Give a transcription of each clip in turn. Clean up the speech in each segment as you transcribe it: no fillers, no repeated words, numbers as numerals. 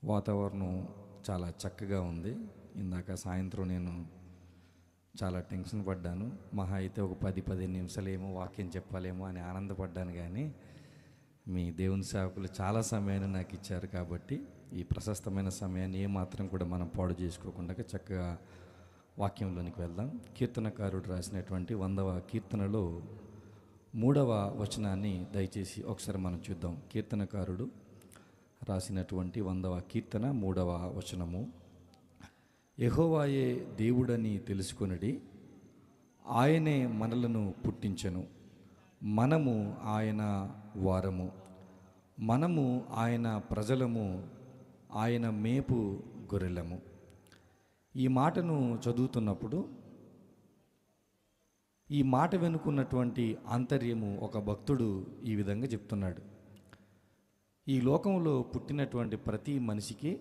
వాతావరణం చాలా చక్కగా ఉంది. ఇందాక సాయంత్రం నేను చాలా టెన్షన్ పడ్డాను. మహా అయితే ఒక 10-15 నిమిషాలేమో వాక్యం చెప్పాలేమో అని ఆనందపడ్డాను. కానీ మీ దేవుని సేవకులు చాలా సమయాన్ని నాకు ఇచ్చారు కాబట్టి ఈ ప్రశస్తమైన సమయాన్ని ఏమాత్రం కూడా మనం పాడు చేసుకోకుండా చక్కగా వాక్యంలోనికి వెళ్దాం. కీర్తనకారుడు రాసినటువంటి 100వ కీర్తనలో 3వ వచనాన్ని దయచేసి ఒకసారి మనం చూద్దాం. కీర్తనకారుడు రాసినటువంటి 100వ కీర్తన 3వ వచనము. యెహోవాయే దేవుడని తెలుసుకొనుడి, ఆయనే మనలను పుట్టించెను, మనము ఆయన వారము, మనము ఆయన ప్రజలము, ఆయన మేపు గొర్రెలము. ఈ మాటను చదువుతున్నప్పుడు ఈ మాట వెనుకున్నటువంటి ఆంతర్యము ఒక భక్తుడు ఈ విధంగా చెప్తున్నాడు. ఈ లోకంలో పుట్టినటువంటి ప్రతి మనిషికి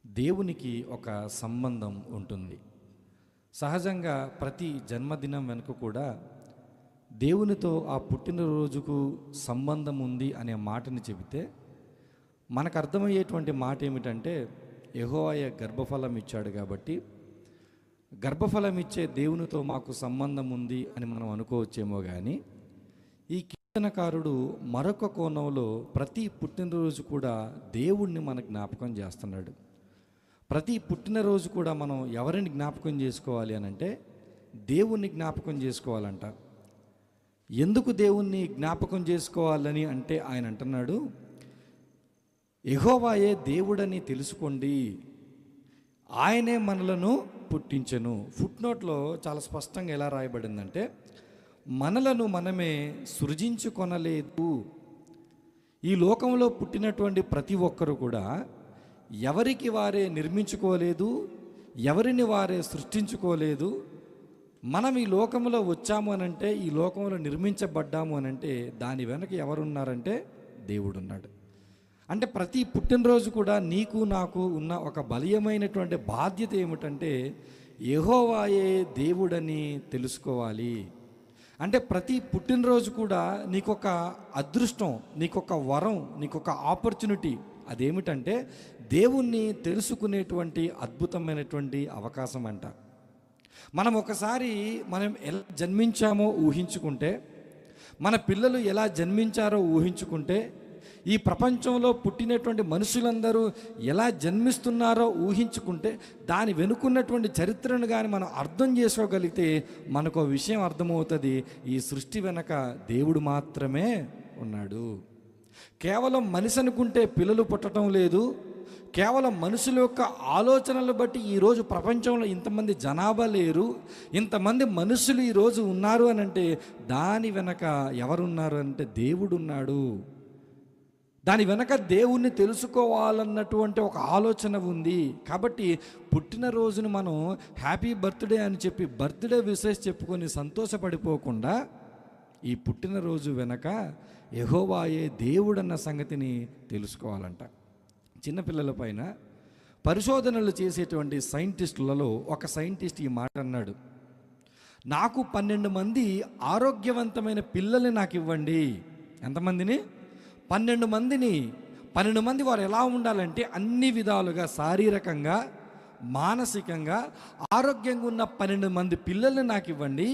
దేవునికి ఒక సంబంధం ఉంటుంది. సహజంగా ప్రతి జన్మదినం వెనుక కూడా దేవునితో ఆ పుట్టినరోజుకు సంబంధం ఉంది అనే మాటని చెబితే మనకు అర్థమయ్యేటువంటి మాట ఏమిటంటే, యెహోవా గర్భఫలం ఇచ్చాడు కాబట్టి గర్భఫలం ఇచ్చే దేవునితో మాకు సంబంధం ఉంది అని మనం అనుకోవచ్చేమో. కానీ ఈ కీర్తనకారుడు మరొక కోణంలో ప్రతి పుట్టినరోజు కూడా దేవుణ్ణి మన జ్ఞాపకం చేస్తున్నాడు. ప్రతి పుట్టినరోజు కూడా మనం ఎవరిని జ్ఞాపకం చేసుకోవాలి అని అంటే దేవుణ్ణి జ్ఞాపకం చేసుకోవాలంట. ఎందుకు దేవుణ్ణి జ్ఞాపకం చేసుకోవాలని అంటే ఆయన అంటున్నాడు, యెహోవాయే దేవుడని తెలుసుకోండి, ఆయనే మనలను పుట్టించెను. ఫుట్నోట్లో చాలా స్పష్టంగా ఎలా రాయబడిందంటే, మనలను మనమే సృజించుకొనలేదు. ఈ లోకంలో పుట్టినటువంటి ప్రతి ఒక్కరు కూడా ఎవరికి వారే నిర్మించుకోలేదు, ఎవరిని వారే సృష్టించుకోలేదు. మనం ఈ లోకంలో వచ్చాము అనంటే, ఈ లోకంలో నిర్మించబడ్డాము అనంటే దాని వెనక ఎవరున్నారంటే దేవుడున్నాడు. అంటే ప్రతి పుట్టినరోజు కూడా నీకు నాకు ఉన్న ఒక బలీయమైనటువంటి బాధ్యత ఏమిటంటే యెహోవాయే దేవుడని తెలుసుకోవాలి. అంటే ప్రతి పుట్టినరోజు కూడా నీకొక అదృష్టం, నీకొక వరం, నీకొక ఆపర్చునిటీ. అదేమిటంటే దేవుణ్ణి తెలుసుకునేటువంటి అద్భుతమైనటువంటి అవకాశం అంట. మనం ఒకసారి మనం ఎలా జన్మించామో ఊహించుకుంటే, మన పిల్లలు ఎలా జన్మించారో ఊహించుకుంటే, ఈ ప్రపంచంలో పుట్టినటువంటి మనుషులందరూ ఎలా జన్మిస్తున్నారో ఊహించుకుంటే, దాని వెనుకున్నటువంటి చరిత్రను కానీ మనం అర్థం చేసుకోగలిగితే మనకు విషయం అర్థమవుతుంది. ఈ సృష్టి వెనక దేవుడు మాత్రమే ఉన్నాడు. కేవలం మనిషి అనుకుంటే పిల్లలు పుట్టడం లేదు. కేవలం మనుషుల యొక్క ఆలోచనలు బట్టి ఈరోజు ప్రపంచంలో ఇంతమంది జనాభా లేరు, ఇంతమంది మనుషులు ఈరోజు ఉన్నారు అని అంటే దాని వెనక ఎవరున్నారు అంటే దేవుడు ఉన్నాడు. దాని వెనక దేవుణ్ణి తెలుసుకోవాలన్నటువంటి ఒక ఆలోచన ఉంది. కాబట్టి పుట్టినరోజును మనం హ్యాపీ బర్త్డే అని చెప్పి బర్త్డే విషెస్ చెప్పుకొని సంతోషపడిపోకుండా ఈ పుట్టినరోజు వెనక యెహోవాయే దేవుడన్న సంగతిని తెలుసుకోవాలంట. చిన్నపిల్లల పైన పరిశోధనలు చేసేటువంటి సైంటిస్టులలో ఒక సైంటిస్ట్ ఈ మాట అన్నాడు, నాకు 12 మంది ఆరోగ్యవంతమైన పిల్లల్ని నాకు ఇవ్వండి. ఎంతమందిని? 12 మందిని. 12 మంది వారు ఎలా ఉండాలంటే అన్ని విధాలుగా శారీరకంగా మానసికంగా ఆరోగ్యంగా ఉన్న 12 మంది పిల్లల్ని నాకు ఇవ్వండి.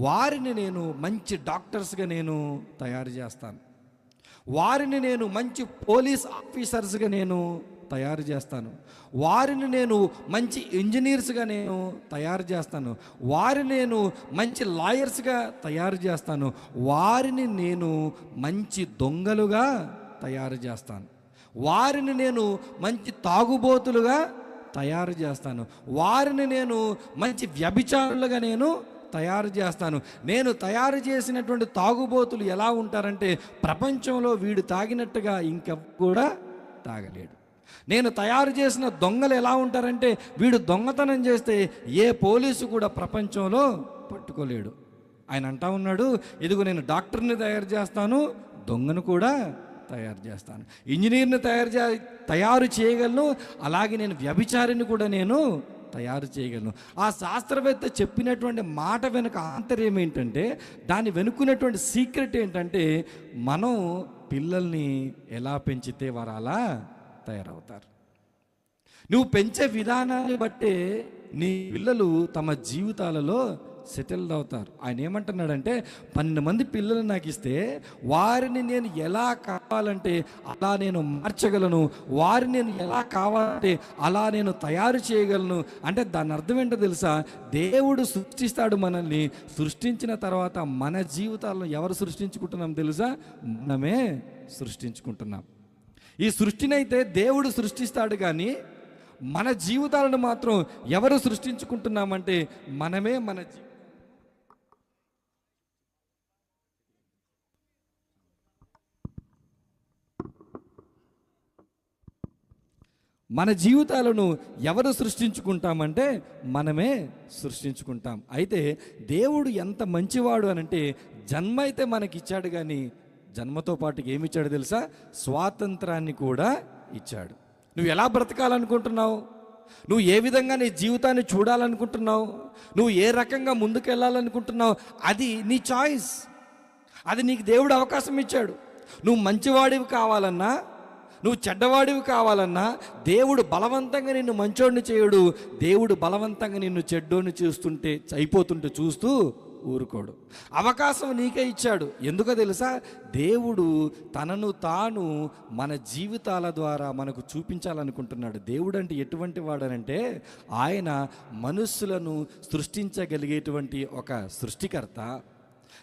వారిని నేను మంచి డాక్టర్స్గా నేను తయారు చేస్తాను, వారిని నేను మంచి పోలీస్ ఆఫీసర్స్గా నేను తయారు చేస్తాను, వారిని నేను మంచి ఇంజనీర్స్గా నేను తయారు చేస్తాను, వారిని నేను మంచి లాయర్స్గా తయారు చేస్తాను, వారిని నేను మంచి దొంగలుగా తయారు చేస్తాను, వారిని నేను మంచి తాగుబోతులుగా తయారు చేస్తాను, వారిని నేను మంచి వ్యభిచారులుగా నేను తయారు చేస్తాను. నేను తయారు చేసినటువంటి తాగుబోతులు ఎలా ఉంటారంటే ప్రపంచంలో వీడు తాగినట్టుగా ఇంకెవ్వరు కూడా తాగలేడు. నేను తయారు చేసిన దొంగలు ఎలా ఉంటారంటే వీడు దొంగతనం చేస్తే ఏ పోలీసు కూడా ప్రపంచంలో పట్టుకోలేడు. ఆయన అంటా ఉన్నాడు, ఇదిగో నేను డాక్టర్ని తయారు చేస్తాను, దొంగను కూడా తయారు చేస్తాను, ఇంజనీర్ని తయారు చేయగలను, అలాగే నేను వ్యభిచారిని కూడా నేను తయారు చేయగలను. ఆ శాస్త్రవేత్త చెప్పినటువంటి మాట వెనుక ఆంతర్యం ఏంటంటే, దాని వెనుకున్నటువంటి సీక్రెట్ ఏంటంటే, మనం పిల్లల్ని ఎలా పెంచితే వారు అలా తయారవుతారు. నువ్వు పెంచే విధానాన్ని బట్టే నీ పిల్లలు తమ జీవితాలలో సెటిల్డ్ అవుతారు. ఆయన ఏమంటున్నాడంటే 12 మంది పిల్లలు నాకు ఇస్తే వారిని నేను ఎలా కావాలంటే అలా నేను మార్చగలను, వారిని నేను ఎలా కావాలంటే అలా నేను తయారు చేయగలను. అంటే దాని అర్థం ఏంటో తెలుసా? దేవుడు సృష్టిస్తాడు మనల్ని. సృష్టించిన తర్వాత మన జీవితాలను ఎవరు సృష్టించుకుంటున్నాం తెలుసా? మనమే సృష్టించుకుంటున్నాం. ఈ సృష్టినైతే దేవుడు సృష్టిస్తాడు, కానీ మన జీవితాలను మాత్రం ఎవరు సృష్టించుకుంటున్నామంటే మనమే మన జీవితాలను ఎవరు సృష్టించుకుంటామంటే మనమే సృష్టించుకుంటాం. అయితే దేవుడు ఎంత మంచివాడు అనంటే జన్మ అయితే మనకిచ్చాడు, కానీ జన్మతో పాటు ఏమి ఇచ్చాడు తెలుసా? స్వాతంత్రాన్ని కూడా ఇచ్చాడు. నువ్వు ఎలా బ్రతకాలనుకుంటున్నావు? నువ్వు ఏ విధంగా నీ జీవితాన్ని చూడాలనుకుంటున్నావు? నువ్వు ఏ రకంగా ముందుకెళ్ళాలనుకుంటున్నావు? అది నీ చాయిస్. అది నీకు దేవుడు అవకాశం ఇచ్చాడు. నువ్వు మంచివాడివి కావాలన్నా, నువ్వు చెడ్డవాడివి కావాలన్నా దేవుడు బలవంతంగా నిన్ను మంచోడిని చేయడు. దేవుడు బలవంతంగా నిన్ను చెడ్డోడిని అయిపోతుంటే చూస్తూ ఊరుకోడు. అవకాశం నీకే ఇచ్చాడు. ఎందుకో తెలుసా? దేవుడు తనను తాను మన జీవితాల ద్వారా మనకు చూపించాలనుకుంటున్నాడు. దేవుడు అంటే ఎటువంటి వాడనంటే ఆయన మనుషులను సృష్టించగలిగేటువంటి ఒక సృష్టికర్త.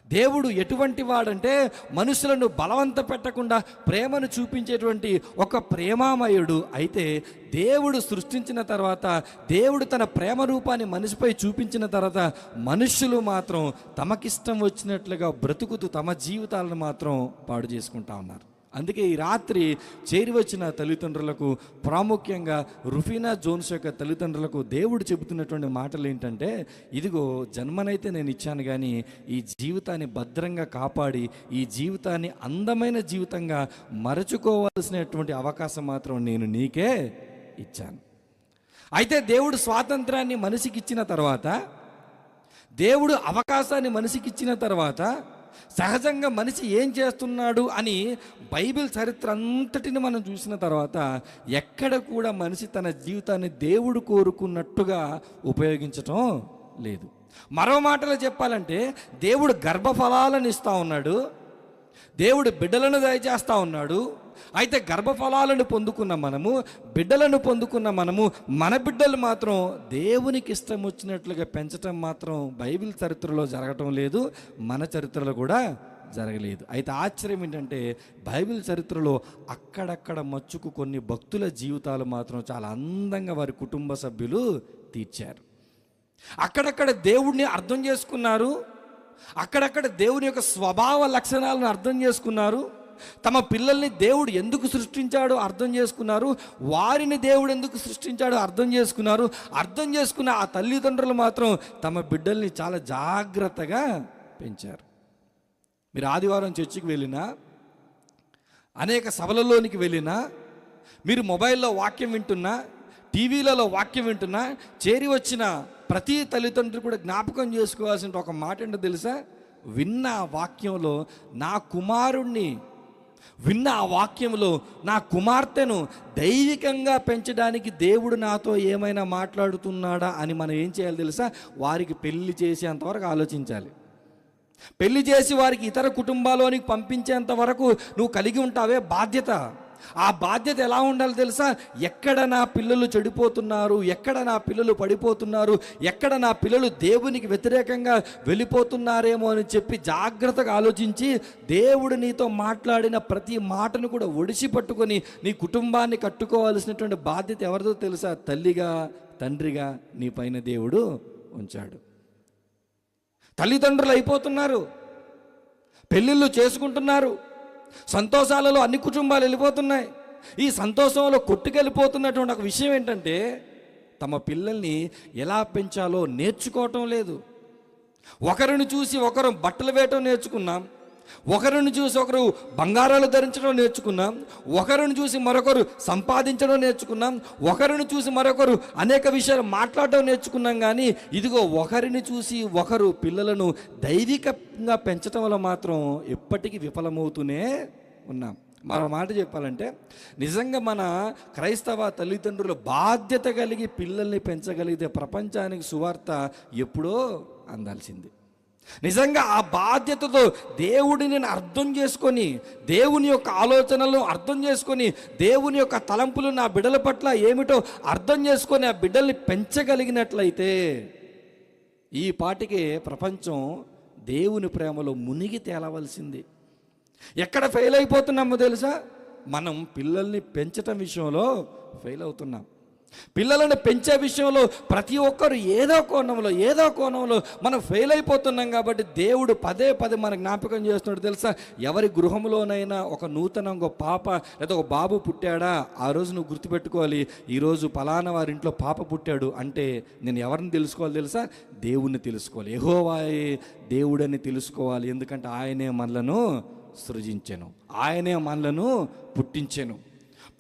దేవుడు ఎటువంటి వాడంటే మనుషులను బలవంత పెట్టకుండా ప్రేమను చూపించేటువంటి ఒక ప్రేమామయుడు. అయితే దేవుడు సృష్టించిన తర్వాత, దేవుడు తన ప్రేమ రూపాన్ని మనిషిపై చూపించిన తర్వాత మనుషులు మాత్రం తమకిష్టం వచ్చినట్లుగా బ్రతుకుతూ తమ జీవితాలను మాత్రం పాడు చేసుకుంటా ఉన్నారు. అందుకే ఈ రాత్రి చేరి వచ్చిన తల్లిదండ్రులకు, ప్రాముఖ్యంగా రుఫీనా జోన్స్ యొక్క తల్లిదండ్రులకు దేవుడు చెబుతున్నటువంటి మాటలు ఏంటంటే, ఇదిగో జన్మనైతే నేను ఇచ్చాను, కానీ ఈ జీవితాన్ని భద్రంగా కాపాడి ఈ జీవితాన్ని అందమైన జీవితంగా మరచుకోవాల్సినటువంటి అవకాశం మాత్రం నేను నీకే ఇచ్చాను. అయితే దేవుడు స్వాతంత్రాన్ని మనిషికి ఇచ్చిన తర్వాత, దేవుడు అవకాశాన్ని మనిషికి ఇచ్చిన తర్వాత సహజంగా మనిషి ఏం చేస్తున్నాడు అని బైబిల్ చరిత్ర అంతటిని మనం చూసిన తర్వాత ఎక్కడ కూడా మనిషి తన జీవితాన్ని దేవుడు కోరుకున్నట్టుగా ఉపయోగించటం లేదు. మరో మాటలో చెప్పాలంటే దేవుడు గర్భఫలాలను ఇస్తూ ఉన్నాడు, దేవుడు బిడ్డలను దయచేస్తూ ఉన్నాడు. అయితే గర్భఫలాలను పొందుకున్న మనము, బిడ్డలను పొందుకున్న మనము, మన బిడ్డలు మాత్రం దేవునికి ఇష్టం వచ్చినట్లుగా పెంచటం మాత్రం బైబిల్ చరిత్రలో జరగటం లేదు, మన చరిత్రలో కూడా జరగలేదు. అయితే ఆశ్చర్యం ఏంటంటే బైబిల్ చరిత్రలో అక్కడక్కడ మచ్చుకు కొన్ని భక్తుల జీవితాలు మాత్రం చాలా అందంగా వారి కుటుంబ సభ్యులు తీర్చారు. అక్కడక్కడ దేవుడిని అర్థం చేసుకున్నారు, అక్కడక్కడ దేవుని యొక్క స్వభావ లక్షణాలను అర్థం చేసుకున్నారు, తమ పిల్లల్ని దేవుడు ఎందుకు సృష్టించాడో అర్థం చేసుకున్నారు, వారిని దేవుడు ఎందుకు సృష్టించాడో అర్థం చేసుకున్నారు. అర్థం చేసుకున్న ఆ తల్లిదండ్రులు మాత్రం తమ బిడ్డల్ని చాలా జాగ్రత్తగా పెంచారు. మీరు ఆదివారం చర్చికి వెళ్ళినా, అనేక సభలలోనికి వెళ్ళినా, మీరు మొబైల్లో వాక్యం వింటున్నా, టీవీలలో వాక్యం వింటున్నా, చేరి వచ్చిన ప్రతి తల్లిదండ్రులు కూడా జ్ఞాపకం చేసుకోవాల్సిన ఒక మాట ఏంటో తెలుసా? విన్న వాక్యంలో నా కుమారుణ్ణి, విన్న ఆ వాక్యంలో నా కుమార్తెను దైవికంగా పెంచడానికి దేవుడు నాతో ఏమైనా మాట్లాడుతున్నాడా అని మనం ఏం చేయాలి తెలుసా? వారికి పెళ్లి చేసేంతవరకు ఆలోచించాలి. పెళ్లి చేసి వారికి ఇతర కుటుంబాల్లోనికి పంపించేంత వరకు నువ్వు కలిగి ఉంటావే బాధ్యత. ఆ బాధ్యత ఎలా ఉండాలి తెలుసా? ఎక్కడ నా పిల్లలు చెడిపోతున్నారు, ఎక్కడ నా పిల్లలు పడిపోతున్నారు, ఎక్కడ నా పిల్లలు దేవునికి వ్యతిరేకంగా వెళ్ళిపోతున్నారేమో అని చెప్పి జాగ్రత్తగా ఆలోచించి దేవుడు నీతో మాట్లాడిన ప్రతి మాటను కూడా ఒడిసి పట్టుకొని నీ కుటుంబాన్ని కట్టుకోవాల్సినటువంటి బాధ్యత ఎవరిదో తెలుసా? తల్లిగా, తండ్రిగా నీ పైన దేవుడు ఉంచాడు. తల్లిదండ్రులు అయిపోతున్నారు, పెళ్ళిళ్ళు చేసుకుంటున్నారు, సంతోషాలలో అన్ని కుటుంబాలు వెళ్ళిపోతున్నాయి. ఈ సంతోషంలో కొట్టుకెళ్ళిపోతున్నటువంటి ఒక విషయం ఏంటంటే తమ పిల్లల్ని ఎలా పెంచాలో నేర్చుకోవటం లేదు. ఒకరిని చూసి ఒకరు బట్టలు వేయటం నేర్చుకున్నాం, ఒకరిని చూసి ఒకరు బంగారాలు ధరించడం నేర్చుకున్నాం, ఒకరిని చూసి మరొకరు సంపాదించడం నేర్చుకున్నాం, ఒకరిని చూసి మరొకరు అనేక విషయాలు మాట్లాడడం నేర్చుకున్నాం. కానీ ఇదిగో ఒకరిని చూసి ఒకరు పిల్లలను దైవికంగా పెంచడం వల్ల మాత్రం ఎప్పటికీ విఫలమవుతూనే ఉన్నాం. మరో మాట చెప్పాలంటే నిజంగా మన క్రైస్తవ తల్లిదండ్రులు బాధ్యత కలిగి పిల్లల్ని పెంచగలిగితే ప్రపంచానికి సువార్త ఎప్పుడో అందాల్సింది. నిజంగా ఆ బాధ్యతతో దేవుడిని అర్థం చేసుకొని, దేవుని యొక్క ఆలోచనలను అర్థం చేసుకొని, దేవుని యొక్క తలంపులు నా బిడ్డల పట్ల ఏమిటో అర్థం చేసుకొని ఆ బిడ్డల్ని పెంచగలిగినట్లయితే ఈ పాటికే ప్రపంచం దేవుని ప్రేమలో మునిగి తేలవలసింది. ఎక్కడ ఫెయిల్ అయిపోతున్నామో తెలుసా? మనం పిల్లల్ని పెంచటం విషయంలో ఫెయిల్ అవుతున్నాం. పిల్లలను పెంచే విషయంలో ప్రతి ఒక్కరు ఏదో కోణంలో మనం ఫెయిల్ అయిపోతున్నాం. కాబట్టి దేవుడు పదే మన జ్ఞాపకం చేస్తున్నాడు తెలుసా? ఎవరి గృహంలోనైనా ఒక నూతనంగా పాప లేదా ఒక బాబు పుట్టాడా, ఆ రోజు నువ్వు గుర్తుపెట్టుకోవాలి, ఈరోజు పలానా వారి ఇంట్లో పాప పుట్టాడు అంటే నేను ఎవరిని తెలుసుకోవాలి తెలుసా? దేవుణ్ణి తెలుసుకోవాలి. యెహోవాయే దేవుడని తెలుసుకోవాలి. ఎందుకంటే ఆయనే మనలను సృజించెను, ఆయనే మనలను పుట్టించెను.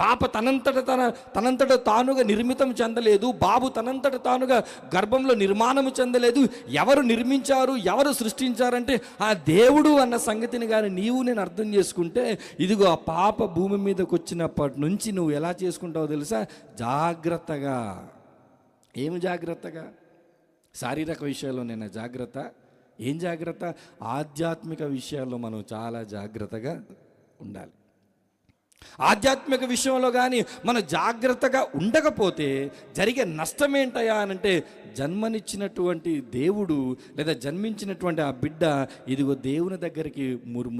పాప తనంతట తానుగా నిర్మితం చెందలేదు. బాబు తనంతట తానుగా గర్భంలో నిర్మాణము చెందలేదు. ఎవరు నిర్మించారు, ఎవరు సృష్టించారంటే ఆ దేవుడు అన్న సంగతిని కానీ నీవు నేను అర్థం చేసుకుంటే, ఇదిగో ఆ పాప భూమి మీదకి వచ్చినప్పటి నుంచి నువ్వు ఎలా చేసుకుంటావో తెలుసా? జాగ్రత్తగా. ఏమి జాగ్రత్తగా? శారీరక విషయాల్లో నేను జాగ్రత్త. ఏం జాగ్రత్త? ఆధ్యాత్మిక విషయాల్లో మనం చాలా జాగ్రత్తగా ఉండాలి. ఆధ్యాత్మిక విషయంలో కానీ మనం జాగ్రత్తగా ఉండకపోతే జరిగే నష్టం ఏంటయా అనంటే, జన్మనిచ్చినటువంటి దేవుడు లేదా జన్మించినటువంటి ఆ బిడ్డ ఇదిగో దేవుని దగ్గరికి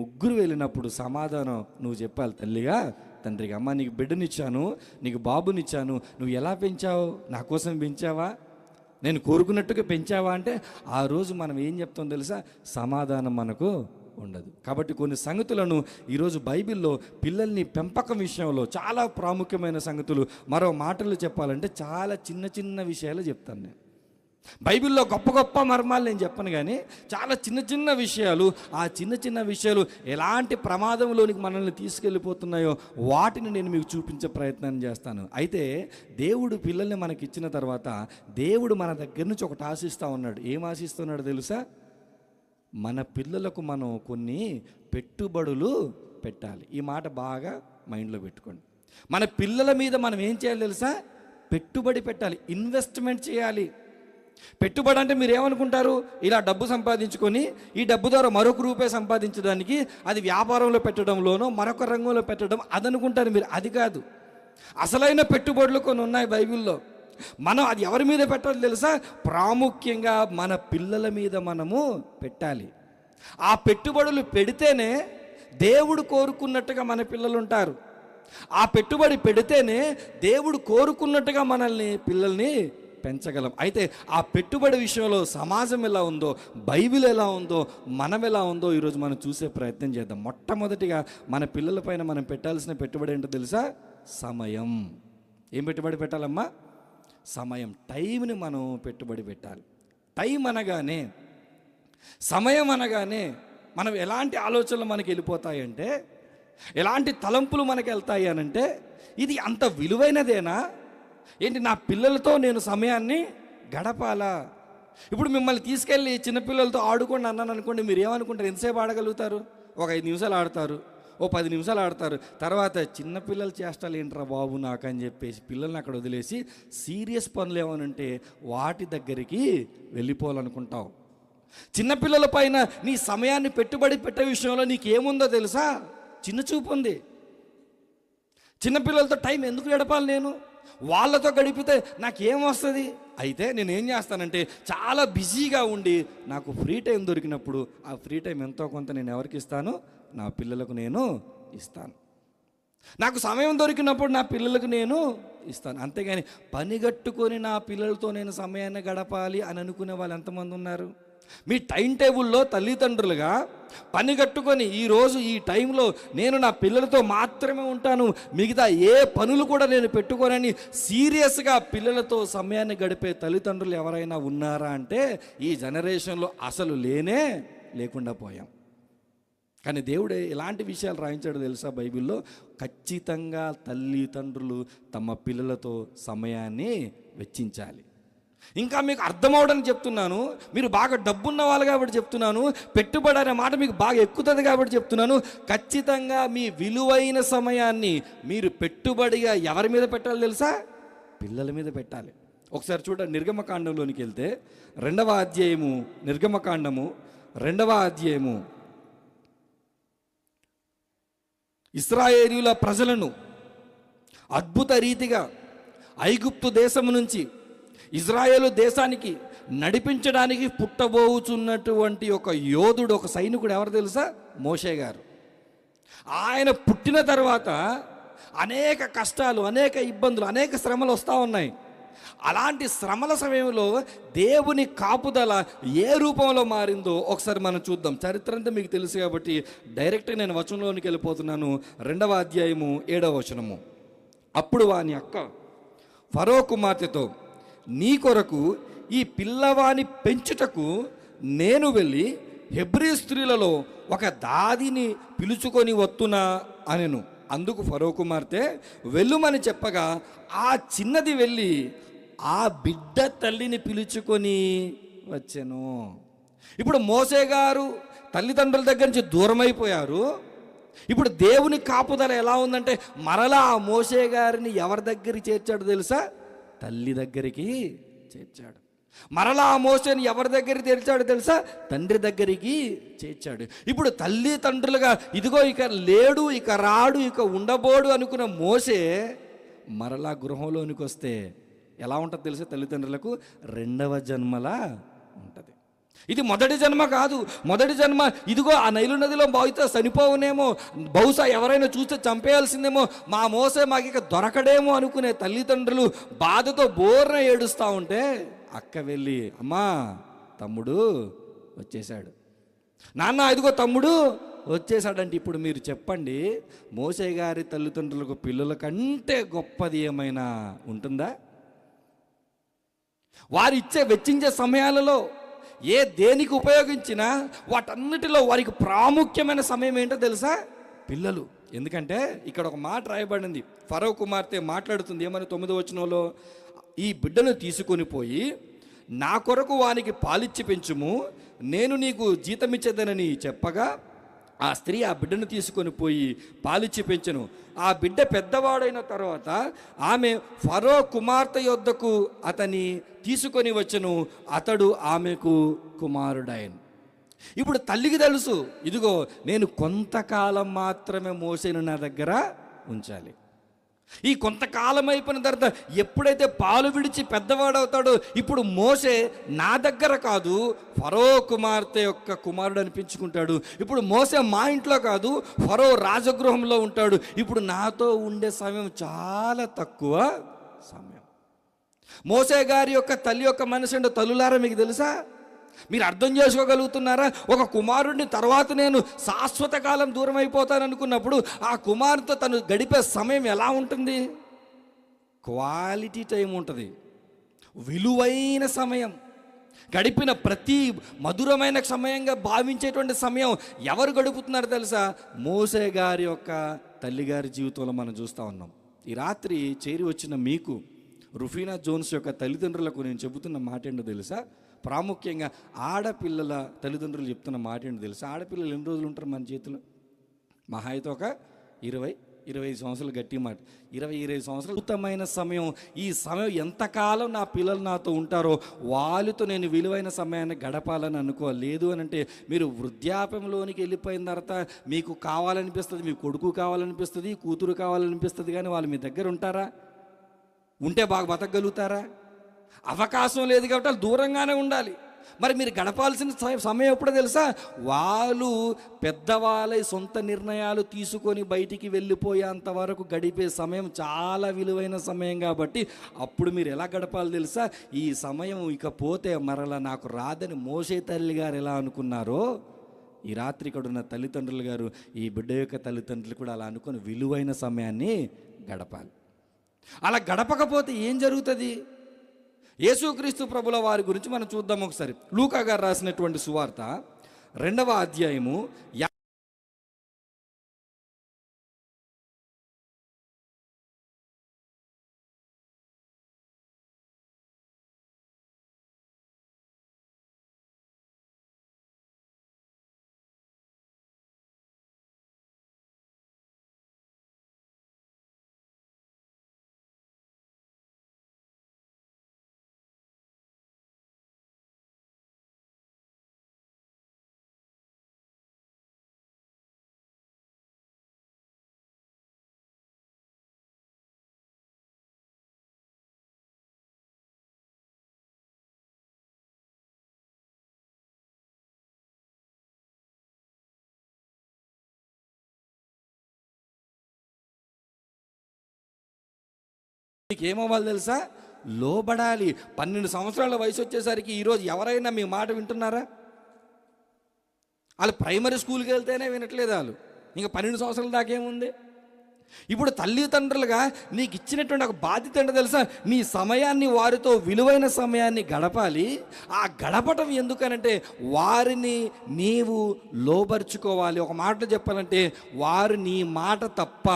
ముగ్గురు వెళ్ళినప్పుడు సమాధానం నువ్వు చెప్పాలి. తల్లిగా తండ్రిగా, అమ్మ నీకు బిడ్డనిచ్చాను, నీకు బాబునిచ్చాను, నువ్వు ఎలా పెంచావు? నా కోసం పెంచావా? నేను కోరుకున్నట్టుగా పెంచావా అంటే ఆ రోజు మనం ఏం చెప్తాం తెలుసా? సమాధానం మనకు ఉండదు. కాబట్టి కొన్ని సంగతులను ఈరోజు బైబిల్లో పిల్లల్ని పెంపకం విషయంలో చాలా ప్రాముఖ్యమైన సంగతులు, మరో మాటలు చెప్పాలంటే చాలా చిన్న విషయాలు చెప్తాను నేను. బైబిల్లో గొప్ప మర్మాలు నేను చెప్పను, కానీ చాలా చిన్న విషయాలు, ఆ చిన్న విషయాలు ఎలాంటి ప్రమాదంలోనికి మనల్ని తీసుకెళ్ళిపోతున్నాయో వాటిని నేను మీకు చూపించే ప్రయత్నం చేస్తాను. అయితే దేవుడు పిల్లల్ని మనకి ఇచ్చిన తర్వాత దేవుడు మన దగ్గర నుంచి ఒకటి ఆశిస్తూ ఉన్నాడు. ఏం ఆశిస్తున్నాడు తెలుసా? మన పిల్లలకు మనం కొన్ని పెట్టుబడులు పెట్టాలి. ఈ మాట బాగా మైండ్లో పెట్టుకోండి. మన పిల్లల మీద మనం ఏం చేయాలి తెలుసా? పెట్టుబడి పెట్టాలి, ఇన్వెస్ట్మెంట్ చేయాలి. పెట్టుబడి అంటే మీరు ఏమనుకుంటారు? ఇలా డబ్బు సంపాదించుకొని ఈ డబ్బు ద్వారా మరొక రూపాయి సంపాదించడానికి అది వ్యాపారంలో పెట్టడంలోనో మరొక రంగంలో పెట్టడం అదనుకుంటారు మీరు. అది కాదు. అసలైన పెట్టుబడులు కొన్ని ఉన్నాయి బైబిల్లో. మనం అది ఎవరి మీద పెట్టాలి తెలుసా? ప్రాముఖ్యంగా మన పిల్లల మీద మనము పెట్టాలి. ఆ పెట్టుబడులు పెడితేనే దేవుడు కోరుకున్నట్టుగా మన పిల్లలు ఉంటారు. ఆ పెట్టుబడి పెడితేనే దేవుడు కోరుకున్నట్టుగా పిల్లల్ని పెంచగలం. అయితే ఆ పెట్టుబడి విషయంలో సమాజం ఎలా ఉందో, బైబిల్ ఎలా ఉందో, మనం ఎలా ఉందో ఈరోజు మనం చూసే ప్రయత్నం చేద్దాం. మొట్టమొదటిగా మన పిల్లలపైన మనం పెట్టాల్సిన పెట్టుబడి ఏంటో తెలుసా? సమయం. ఏం పెట్టుబడి పెట్టాలమ్మా? సమయం. టైంని మనం పెట్టుబడి పెట్టాలి. టైం అనగానే, సమయం అనగానే మనం ఎలాంటి ఆలోచనలు మనకి వెళ్ళిపోతాయంటే, ఎలాంటి తలంపులు మనకి వెళ్తాయి అనంటే, ఇది అంత విలువైనదేనా ఏంటి? నా పిల్లలతో నేను సమయాన్ని గడపాలా? ఇప్పుడు మిమ్మల్ని తీసుకెళ్ళి చిన్నపిల్లలతో ఆడుకోండి అన్నాను అనుకోండి, మీరు ఏమనుకుంటారు? ఎంతసేపు ఆడగలుగుతారు? ఒక 5 నిమిషాలు ఆడతారు, ఓ 10 నిమిషాలు ఆడతారు. తర్వాత చిన్నపిల్లలు చేష్టాలు ఏంట్రా బాబు నాకు అని చెప్పేసి పిల్లల్ని అక్కడ వదిలేసి సీరియస్ పనులు ఏమనంటే వాటి దగ్గరికి వెళ్ళిపోవాలనుకుంటావు. చిన్నపిల్లల పైన నీ సమయాన్ని పెట్టుబడి పెట్టే విషయంలో నీకేముందో తెలుసా? చిన్న చూపు ఉంది. చిన్నపిల్లలతో టైం ఎందుకు గడపాలి? నేను వాళ్ళతో గడిపితే నాకేమొస్తుంది? అయితే నేను ఏం చేస్తానంటే చాలా బిజీగా ఉండి నాకు ఫ్రీ టైం దొరికినప్పుడు ఆ ఫ్రీ టైం ఎంతో కొంత నేను ఎవరికి ఇస్తాను? నా పిల్లలకు నేను ఇస్తాను. నాకు సమయం దొరికినప్పుడు నా పిల్లలకు నేను ఇస్తాను. అంతేగాని పనిగట్టుకొని నా పిల్లలతో నేను సమయాన్ని గడపాలి అని అనుకునే వాళ్ళు ఎంతమంది ఉన్నారు? మీ టైం టేబుల్లో తల్లిదండ్రులుగా పని కట్టుకొని ఈరోజు ఈ టైంలో నేను నా పిల్లలతో మాత్రమే ఉంటాను, మిగతా ఏ పనులు కూడా నేను పెట్టుకోనని సీరియస్గా పిల్లలతో సమయాన్ని గడిపే తల్లిదండ్రులు ఎవరైనా ఉన్నారా అంటే ఈ జనరేషన్లో అసలు లేకుండా పోయాం. కానీ దేవుడు ఎలాంటి విషయాలు రాయించాడో తెలుసా బైబిల్లో? ఖచ్చితంగా తల్లిదండ్రులు తమ పిల్లలతో సమయాన్ని వెచ్చించాలి. ఇంకా మీకు అర్థమవడానికి చెప్తున్నాను, మీరు బాగా డబ్బున్న వాళ్ళు కాబట్టి చెప్తున్నాను, పెట్టుబడి అనే మాట మీకు బాగా ఎక్కుతుంది కాబట్టి చెప్తున్నాను. ఖచ్చితంగా మీ విలువైన సమయాన్ని మీరు పెట్టుబడిగా ఎవరి మీద పెట్టాలి తెలుసా? పిల్లల మీద పెట్టాలి. ఒకసారి చూడండి, నిర్గమకాండంలోనికి వెళ్తే 2వ అధ్యాయము, నిర్గమకాండము 2వ అధ్యాయము. ఇశ్రాయేలీయుల ప్రజలను అద్భుత రీతిగా ఐగుప్తు దేశం నుంచి ఇజ్రాయేలు దేశానికి నడిపించడానికి పుట్టబోచున్నటువంటి ఒక యోధుడు, ఒక సైనికుడు ఎవరు తెలుసా? మోషే గారు. ఆయన పుట్టిన తర్వాత అనేక కష్టాలు, అనేక ఇబ్బందులు, అనేక శ్రమలు వస్తూ ఉన్నాయి. అలాంటి శ్రమల సమయంలో దేవుని కాపుదల ఏ రూపంలో మారిందో ఒకసారి మనం చూద్దాం. చరిత్ర అంతా మీకు తెలుసు కాబట్టి డైరెక్ట్గా నేను వచనంలోనికి వెళ్ళిపోతున్నాను. 2వ అధ్యాయము 7వ వచనము. అప్పుడు వాని అక్క ఫరో కుమార్తెతో, నీ కొరకు ఈ పిల్లవాని పెంచుటకు నేను వెళ్ళి హెబ్రీ స్త్రీలలో ఒక దాదిని పిలుచుకొని వత్తునా అనెను. అందుకు ఫరో కుమార్తె వెళ్ళుమని చెప్పగా ఆ చిన్నది వెళ్ళి ఆ బిడ్డ తల్లిని పిలుచుకొని వచ్చెను. ఇప్పుడు మోసే గారు తల్లిదండ్రుల దగ్గర నుంచి దూరం అయిపోయారు. ఇప్పుడు దేవుని కాపుదల ఎలా ఉందంటే మరలా ఆ మోసే గారిని ఎవరి దగ్గరికి చేర్చాడు తెలుసా? తల్లి దగ్గరికి చేర్చాడు. మరలా ఆ మోసేని ఎవరి దగ్గరికి చేర్చాడు తెలుసా? తండ్రి దగ్గరికి చేర్చాడు. ఇప్పుడు తల్లి తండ్రులుగా ఇదిగో ఇక లేడు, ఇక రాడు, ఇక ఉండబోడు అనుకున్న మోసే మరలా గృహంలోనికి వస్తే ఎలా ఉంటుంది తెలుసా? తల్లిదండ్రులకు 2వ జన్మలా ఉంటుంది. ఇది మొదటి జన్మ కాదు. మొదటి జన్మ ఇదిగో ఆ నైలు నదిలో బావితో చనిపోవునేమో, బహుశా ఎవరైనా చూస్తే చంపేయాల్సిందేమో, మా మోసే మాకు ఇక దొరకడేమో అనుకునే తల్లిదండ్రులు బాధతో బోర్న ఏడుస్తూ ఉంటే అక్క వెళ్ళి, అమ్మా తమ్ముడు వచ్చేసాడు, నాన్న ఇదిగో తమ్ముడు వచ్చేసాడంటే ఇప్పుడు మీరు చెప్పండి, మోసే గారి తల్లిదండ్రులకు పిల్లల కంటే గొప్పది ఏమైనా ఉంటుందా? వారు వెచ్చించే సమయాలలో దేనికి ఉపయోగించినా వాటన్నిటిలో వారికి ప్రాముఖ్యమైన సమయం ఏంటో తెలుసా? పిల్లలు. ఎందుకంటే ఇక్కడ ఒక మాట రాయబడింది. ఫరో కుమార్తె మాట్లాడుతుంది ఏమని 9వ వచనంలో, ఈ బిడ్డను తీసుకొని పోయి నా కొరకు వానికి పాలిచ్చి పెంచుము, నేను నీకు జీతమిచ్చేదనని చెప్పగా ఆ స్త్రీ ఆ బిడ్డను తీసుకొని పోయి పాలిచ్చి పెంచెను. ఆ బిడ్డ పెద్దవాడైన తర్వాత ఆమె ఫరో కుమార్తె యొద్దకు అతని తీసుకొని వచ్చెను, అతడు ఆమెకు కుమారుడైన. ఇప్పుడు తల్లికి తెలుసు, ఇదిగో నేను కొంతకాలం మాత్రమే మోసేను నా దగ్గర ఉంచాలి. ఈ కొంతకాలం అయిపోయిన తర్వాత ఎప్పుడైతే పాలు విడిచి పెద్దవాడవుతాడో ఇప్పుడు మోసే నా దగ్గర కాదు, ఫరో కుమార్తె యొక్క కుమారుడు అనిపించుకుంటాడు. ఇప్పుడు మోసే మా ఇంట్లో కాదు, ఫరో రాజగృహంలో ఉంటాడు. ఇప్పుడు నాతో ఉండే సమయం చాలా తక్కువ సమయం. మోసే గారి యొక్క తల్లి యొక్క మనసు ఏంటో తల్లులారా మీకు తెలుసా? మీరు అర్థం చేసుకోగలుగుతున్నారా? ఒక కుమారుడిని తర్వాత నేను శాశ్వత కాలం దూరం అయిపోతాను అనుకున్నప్పుడు ఆ కుమారుతో తను గడిపే సమయం ఎలా ఉంటుంది? క్వాలిటీ టైం ఉంటుంది, విలువైన సమయం, గడిపిన ప్రతి మధురమైన సమయంగా భావించేటువంటి సమయం ఎవరు గడుపుతున్నారు తెలుసా? మోసే గారి యొక్క తల్లిగారి జీవితంలో మనం చూస్తూ ఉన్నాం. ఈ రాత్రి చేరి వచ్చిన మీకు రుఫీనా జోన్స్ యొక్క తల్లిదండ్రులకు నేను చెబుతున్న మాట ఏంటో తెలుసా? ప్రాముఖ్యంగా ఆడపిల్లల తల్లిదండ్రులు చెప్తున్న మాట ఏంటో తెలుసా? ఆడపిల్లలు ఎన్ని రోజులు ఉంటారు మన చేతిలో? మహా అయితే ఒక 20-25 సంవత్సరాలు, గట్టి మాట 20-25 సంవత్సరాలు అద్భుతమైన సమయం. ఈ సమయం ఎంతకాలం నా పిల్లలు నాతో ఉంటారో వాళ్ళతో నేను విలువైన సమయాన్ని గడపాలని అనుకోవాలి. లేదు అని అంటే మీరు వృద్ధాప్యంలోనికి వెళ్ళిపోయిన తర్వాత మీకు కావాలనిపిస్తుంది, మీ కొడుకు కావాలనిపిస్తుంది, కూతురు కావాలనిపిస్తుంది, కానీ వాళ్ళు మీ దగ్గర ఉంటారా? ఉంటే బాగా బతకగలుగుతారా? అవకాశం లేదు కాబట్టి వాళ్ళు దూరంగానే ఉండాలి. మరి మీరు గడపాల్సిన సమయం ఎప్పుడో తెలుసా? వాళ్ళు పెద్దవాళ్ళ సొంత నిర్ణయాలు తీసుకొని బయటికి వెళ్ళిపోయేంత వరకు గడిపే సమయం చాలా విలువైన సమయం. కాబట్టి అప్పుడు మీరు ఎలా గడపాలి తెలుసా? ఈ సమయం ఇకపోతే మరలా నాకు రాదని మోసే తల్లి గారు ఎలా అనుకున్నారో, ఈ రాత్రి ఇక్కడ ఉన్న తల్లిదండ్రులు గారు, ఈ బిడ్డ యొక్క తల్లిదండ్రులు కూడా అలా అనుకుని విలువైన సమయాన్ని గడపాలి. అలా గడపకపోతే ఏం జరుగుతుంది? యేసుక్రీస్తు ప్రభుల వారి గురించి మనం చూద్దాం ఒకసారి. లూకా గారు రాసినటువంటి సువార్త 2వ అధ్యాయము నీకు ఏమవ్వాలి తెలుసా? లోబడాలి. 12 సంవత్సరాల వయసు వచ్చేసరికి ఈరోజు ఎవరైనా మీ మాట వింటున్నారా? వాళ్ళు ప్రైమరీ స్కూల్కి వెళ్తేనే వినట్లేదు. వాళ్ళు ఇంకా 12 సంవత్సరాల దాకేముంది? ఇప్పుడు తల్లిదండ్రులుగా నీకు ఇచ్చినటువంటి ఒక బాధ్యత ఏంటో తెలుసా? నీ సమయాన్ని వారితో విలువైన సమయాన్ని గడపాలి. ఆ గడపటం ఎందుకనంటే వారిని నీవు లోబరుచుకోవాలి. ఒక మాట చెప్పాలంటే వారు నీ మాట తప్ప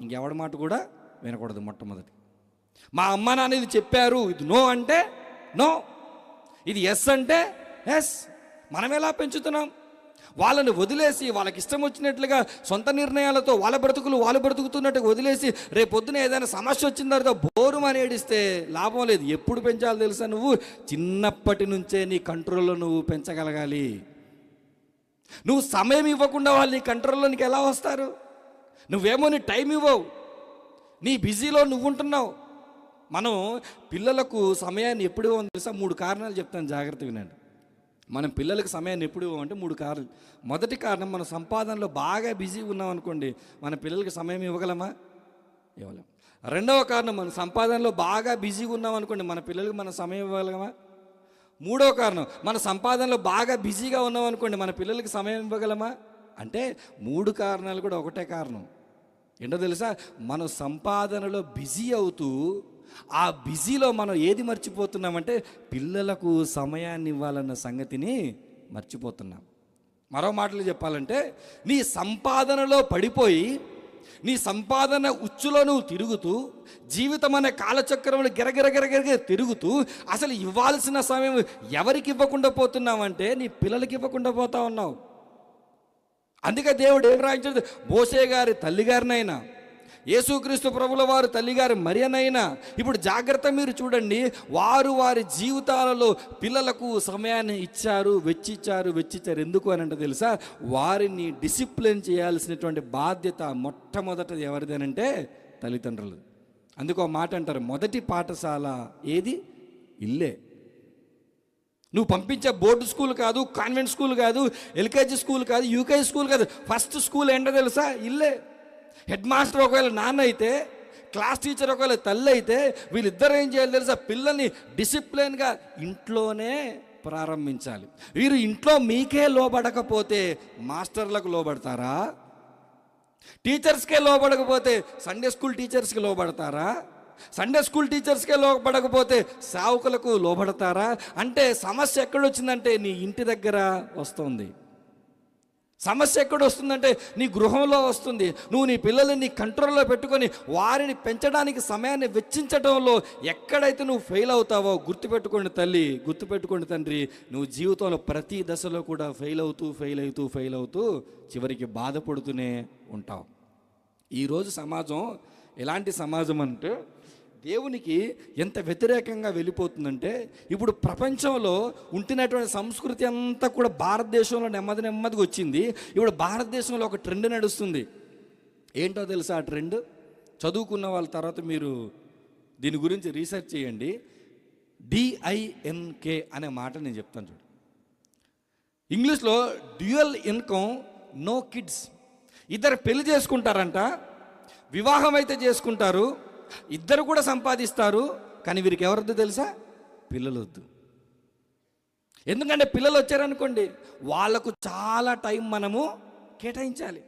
ఇంకెవడి మాట కూడా వినకూడదు. మొట్టమొదటి మా అమ్మ నాన్న ఇది చెప్పారు, ఇది నో అంటే నో, ఇది ఎస్ అంటే ఎస్. మనం ఎలా పెంచుతున్నాం? వాళ్ళని వదిలేసి వాళ్ళకి ఇష్టం వచ్చినట్లుగా సొంత నిర్ణయాలతో వాళ్ళ బ్రతుకులు వాళ్ళు బ్రతుకుతున్నట్టుగా వదిలేసి రేపొద్దున ఏదైనా సమస్య వచ్చిన తర్వాత బోరుమని ఏడిస్తే లాభం లేదు. ఎప్పుడు పెంచాలో తెలుసా? నువ్వు చిన్నప్పటి నుంచే నీ కంట్రోల్లో నువ్వు పెంచగలగాలి. నువ్వు సమయం ఇవ్వకుండా వాళ్ళు నీ కంట్రోల్లోనికి ఎలా వస్తారు? నువ్వేమో నీ టైం ఇవ్వవు, నీ బిజీలో నువ్వు ఉంటున్నావు. మనం పిల్లలకు సమయాన్ని ఎప్పుడు ఇవ్వమని తెలుసా? 3 కారణాలు చెప్తాను, జాగ్రత్త వినండి. మనం పిల్లలకు సమయాన్ని ఎప్పుడు ఇవ్వమంటే 3 కారణాలు. మొదటి కారణం, మన సంపాదనలో బాగా బిజీగా ఉన్నాం అనుకోండి, మన పిల్లలకి సమయం ఇవ్వగలమా? ఇవ్వలేం. రెండవ కారణం, మన సంపాదనలో బాగా బిజీగా ఉన్నాం అనుకోండి, మన పిల్లలకి మన సమయం ఇవ్వగలమా? మూడవ కారణం, మన సంపాదనలో బాగా బిజీగా ఉన్నాం అనుకోండి, మన పిల్లలకి సమయం ఇవ్వగలమా? అంటే 3 కారణాలు కూడా ఒకటే కారణం. ఏంటో తెలుసా? మనం సంపాదనలో బిజీ అవుతూ ఆ బిజీలో మనం ఏది మర్చిపోతున్నామంటే పిల్లలకు సమయాన్ని ఇవ్వాలన్న సంగతిని మర్చిపోతున్నాం. మరో మాటలు చెప్పాలంటే, నీ సంపాదనలో పడిపోయి నీ సంపాదన ఉచ్చులో నువ్వు తిరుగుతూ జీవితం అనే కాలచక్రంలో గిరగిర తిరుగుతూ అసలు ఇవ్వాల్సిన సమయం ఎవరికి ఇవ్వకుండా పోతున్నావంటే నీ పిల్లలకి ఇవ్వకుండా పోతా ఉన్నావు. అందుకే దేవుడు ఏం రాయించాడు? మోషే గారి తల్లిగారినైనా, యేసుక్రీస్తు ప్రభుల వారు తల్లిగారి మరియనైనా ఇప్పుడు జాగ్రత్త మీరు చూడండి, వారు వారి జీవితాలలో పిల్లలకు సమయాన్ని ఇచ్చారు, వెచ్చించారు. ఎందుకు అని అంటే తెలుసా? వారిని డిసిప్లిన్ చేయాల్సినటువంటి బాధ్యత మొట్టమొదటిది ఎవరిదేనంటే తల్లిదండ్రులు. అందుకో మాట అంటారు, మొదటి పాఠశాల ఏది? ఇల్లే. నువ్వు పంపించే బోర్డు స్కూల్ కాదు, కాన్వెంట్ స్కూల్ కాదు, ఎల్కేజీ స్కూల్ కాదు, యూకేజీ స్కూల్ కాదు. ఫస్ట్ స్కూల్ ఏంటో తెలుసా? ఇల్లే. హెడ్ మాస్టర్ ఒకవేళ నాన్న అయితే, క్లాస్ టీచర్ ఒకవేళ తల్లి అయితే, వీళ్ళిద్దరు ఏం చేయాలి తెలుసా? పిల్లల్ని డిసిప్లిన్గా ఇంట్లోనే ప్రారంభించాలి. వీరు ఇంట్లో మీకే లోబడకపోతే మాస్టర్లకు లోబడతారా? టీచర్స్కే లోబడకపోతే సండే స్కూల్ టీచర్స్కి లోబడతారా? సండే స్కూల్ టీచర్స్కే లోబడకపోతే సేవకులకు లోబడతారా? అంటే సమస్య ఎక్కడొచ్చిందంటే నీ ఇంటి దగ్గర వస్తుంది. సమస్య ఎక్కడ వస్తుందంటే నీ గృహంలో వస్తుంది. నువ్వు నీ పిల్లల్ని నీ కంట్రోల్లో పెట్టుకొని వారిని పెంచడానికి సమయాన్ని వెచ్చించడంలో ఎక్కడైతే నువ్వు ఫెయిల్ అవుతావో గుర్తుపెట్టుకోండి తల్లి, గుర్తుపెట్టుకోండి తండ్రి, నువ్వు జీవితంలో ప్రతి దశలో కూడా ఫెయిల్ అవుతూ చివరికి బాధపడుతూనే ఉంటావు. ఈరోజు సమాజం ఎలాంటి సమాజం అంటే దేవునికి ఎంత వ్యతిరేకంగా వెళ్ళిపోతుందంటే, ఇప్పుడు ప్రపంచంలో ఉంటున్నటువంటి సంస్కృతి అంతా కూడా భారతదేశంలో నెమ్మదిగా వచ్చింది. ఇప్పుడు భారతదేశంలో ఒక ట్రెండ్ నడుస్తుంది. ఏంటో తెలుసా ఆ ట్రెండ్? చదువుకున్న వాళ్ళ తర్వాత మీరు దీని గురించి రీసెర్చ్ చేయండి. DINK అనే మాట నేను చెప్తాను చూడు. ఇంగ్లీష్లో డ్యూయల్ ఇన్కమ్ నో కిడ్స్. ఇద్దరు పెళ్లి చేసుకుంటారంట, వివాహం అయితే చేసుకుంటారు, ఇద్దరు కూడా సంపాదిస్తారు, కానీ వీరికి ఎవరొద్దు తెలుసా? పిల్లలు వద్దు. ఎందుకంటే పిల్లలు వచ్చారనుకోండి, వాళ్లకు చాలా టైం మనము కేటాయించాలి.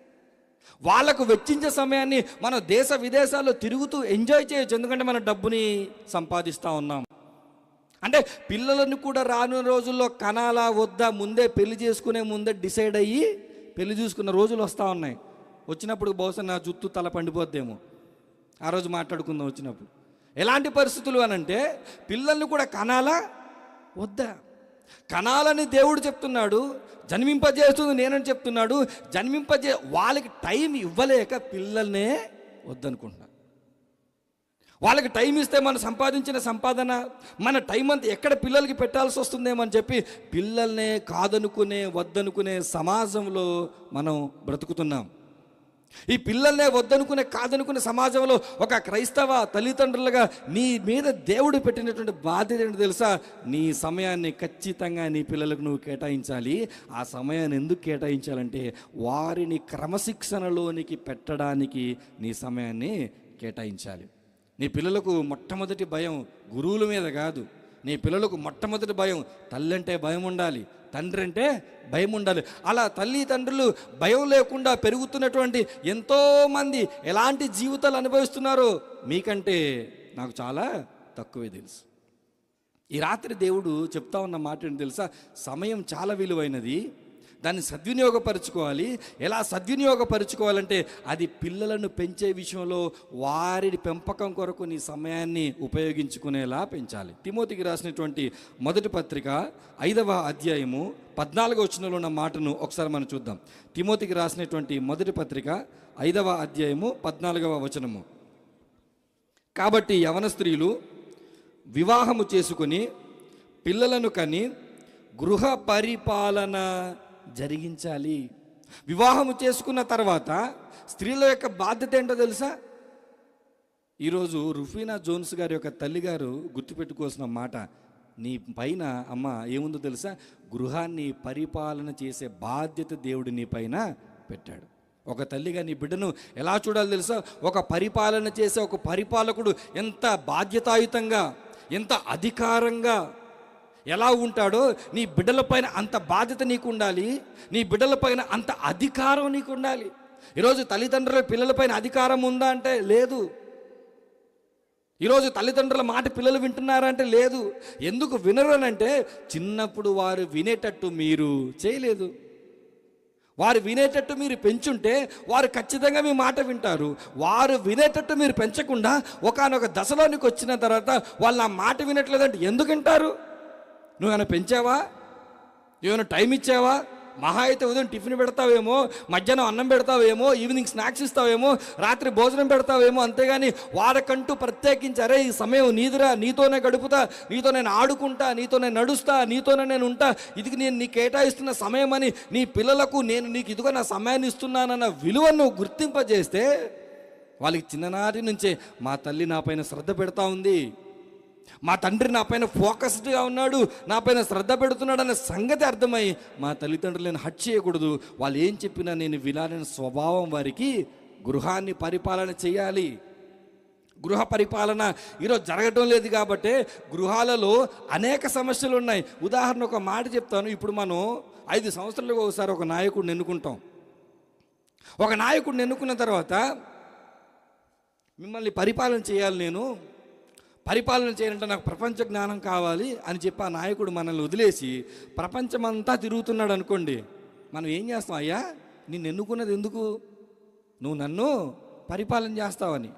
వాళ్లకు వెచ్చించే సమయాన్ని మనం దేశ విదేశాల్లో తిరుగుతూ ఎంజాయ్ చేయొచ్చు, ఎందుకంటే మన డబ్బుని సంపాదిస్తూ ఉన్నాం. అంటే పిల్లలను కూడా రానున్న రోజుల్లో కనాలా వద్దా ముందే పెళ్లి చేసుకునే ముందే డిసైడ్ అయ్యి పెళ్లి చూసుకున్న రోజులు వస్తూ ఉన్నాయి. వచ్చినప్పుడు బహుశా నా జుత్తు తల పండిపోద్దేమో, ఆ రోజు మాట్లాడుకుందాం వచ్చినప్పుడు. ఎలాంటి పరిస్థితులు అనంటే పిల్లల్ని కూడా కనాలా వద్దా? కనాలని దేవుడు చెప్తున్నాడు, జన్మింపజేస్తుంది నేనని చెప్తున్నాడు. వాళ్ళకి టైం ఇవ్వలేక పిల్లల్నే వద్దనుకుంటున్నారు. వాళ్ళకి టైం ఇస్తే మనం సంపాదించిన సంపాదన మన టైం అంతా ఎక్కడ పిల్లలకి పెట్టాల్సి వస్తుందేమో అని చెప్పి పిల్లల్నే వద్దనుకునే సమాజంలో మనం బ్రతుకుతున్నాం. ఈ పిల్లల్నే కాదనుకునే సమాజంలో ఒక క్రైస్తవ తల్లిదండ్రులుగా నీ మీద దేవుడు పెట్టినటువంటి బాధ్యత ఏంటో తెలుసా? నీ సమయాన్ని ఖచ్చితంగా నీ పిల్లలకు నువ్వు కేటాయించాలి. ఆ సమయాన్ని ఎందుకు కేటాయించాలంటే వారిని క్రమశిక్షణలోనికి పెట్టడానికి నీ సమయాన్ని కేటాయించాలి. నీ పిల్లలకు మొట్టమొదటి భయం గురువుల మీద కాదు. నీ పిల్లలకు మొట్టమొదటి భయం తల్లి అంటే భయం ఉండాలి, తండ్రి అంటే భయం ఉండాలి. అలా తల్లి తండ్రులు భయం లేకుండా పెరుగుతున్నటువంటి ఎంతోమంది ఎలాంటి జీవితాలు అనుభవిస్తున్నారో మీకంటే నాకు చాలా తక్కువే తెలుసు. ఈ రాత్రి దేవుడు చెప్తా ఉన్న మాట ఏంటి తెలుసా? సమయం చాలా విలువైనది, దాన్ని సద్వినియోగపరుచుకోవాలి. ఎలా సద్వినియోగపరుచుకోవాలంటే అది పిల్లలను పెంచే విషయంలో వారి పెంపకం కొరకు నీ సమయాన్ని ఉపయోగించుకునేలా పెంచాలి. తిమోతికి రాసినటువంటి మొదటి పత్రిక 5వ అధ్యాయము 14వ వచనంలో ఉన్న మాటను ఒకసారి మనం చూద్దాం. తిమోతికి రాసినటువంటి మొదటి పత్రిక 5వ అధ్యాయము 14వ వచనము. కాబట్టి యవన స్త్రీలు వివాహము చేసుకుని పిల్లలను కని గృహ పరిపాలన జరిగించాలి. వివాహము చేసుకున్న తర్వాత స్త్రీల యొక్క బాధ్యత ఏంటో తెలుసా? ఈరోజు రుఫీనా జోన్స్ గారి యొక్క తల్లిగారు గుర్తుపెట్టుకోవాల్సిన మాట, నీ పైన అమ్మ ఏముందో తెలుసా? గృహాన్ని పరిపాలన చేసే బాధ్యత దేవుడు నీ పైన పెట్టాడు. ఒక తల్లిగా నీ బిడ్డను ఎలా చూడాలి తెలుసా? ఒక పరిపాలన చేసే ఒక పరిపాలకుడు ఎంత బాధ్యతాయుతంగా, ఎంత అధికారంగా ఎలా ఉంటాడో నీ బిడ్డలపైన అంత బాధ్యత నీకు ఉండాలి, నీ బిడ్డలపైన అంత అధికారం నీకు ఉండాలి. ఈరోజు తల్లిదండ్రుల పిల్లలపైన అధికారం ఉందా అంటే లేదు. ఈరోజు తల్లిదండ్రుల మాట పిల్లలు వింటున్నారంటే లేదు. ఎందుకు వినరు అంటే చిన్నప్పుడు వారు వినేటట్టు మీరు చేయలేదు. వారు వినేటట్టు మీరు పెంచుంటే వారు ఖచ్చితంగా మీ మాట వింటారు. వారు వినేటట్టు మీరు పెంచకుండా ఒకానొక దశలోనికి వచ్చిన తర్వాత వాళ్ళు ఆ మాట వినట్లేదంటే ఎందుకు వింటారు? నువ్వేమైనా పెంచావా? ఏమైనా టైం ఇచ్చావా? మహా అయితే ఉదయం టిఫిన్ పెడతావేమో, మధ్యాహ్నం అన్నం పెడతావేమో, ఈవినింగ్ స్నాక్స్ ఇస్తావేమో, రాత్రి భోజనం పెడతావేమో, అంతేగాని వారికంటూ ప్రత్యేకించి అరే ఈ సమయం నీదిరా, నీతోనే గడుపుతా, నీతో నేను ఆడుకుంటా, నీతోనే నడుస్తా, నీతోనే నేను ఉంటా, ఇది నేను నీ కేటాయిస్తున్న సమయం అని నీ పిల్లలకు నేను నీకు ఇదిగో నా సమయాన్ని ఇస్తున్నానన్న విలువను గుర్తింపజేస్తే వాళ్ళకి చిన్ననాటి నుంచే మా తల్లి నా పైన శ్రద్ధ పెడతా ఉంది, మా తండ్రి నా పైన ఫోకస్డ్గా ఉన్నాడు, నా పైన శ్రద్ధ పెడుతున్నాడు అనే సంగతి అర్థమై మా తల్లిదండ్రులు నేను హట్ చేయకూడదు, వాళ్ళు ఏం చెప్పినా నేను వినాలనే స్వభావం వారికి గృహాన్ని పరిపాలన చేయాలి. గృహ పరిపాలన ఈరోజు జరగటం లేదు కాబట్టి గృహాలలో అనేక సమస్యలు ఉన్నాయి. ఉదాహరణ ఒక మాట చెప్తాను. ఇప్పుడు మనం 5 సంవత్సరాలకు ఒకసారి ఒక నాయకుడిని ఎన్నుకుంటాం. ఒక నాయకుడిని ఎన్నుకున్న తర్వాత మిమ్మల్ని పరిపాలన చేయాలి, నేను పరిపాలన చేయాలంటే నాకు ప్రపంచ జ్ఞానం కావాలి అని చెప్పి ఆ నాయకుడు మనల్ని వదిలేసి ప్రపంచమంతా తిరుగుతున్నాడు అనుకోండి, మనం ఏం చేస్తాం? అయ్యా నిన్ను ఎన్నుకున్నది ఎందుకు? నువ్వు నన్ను పరిపాలన చేస్తావని.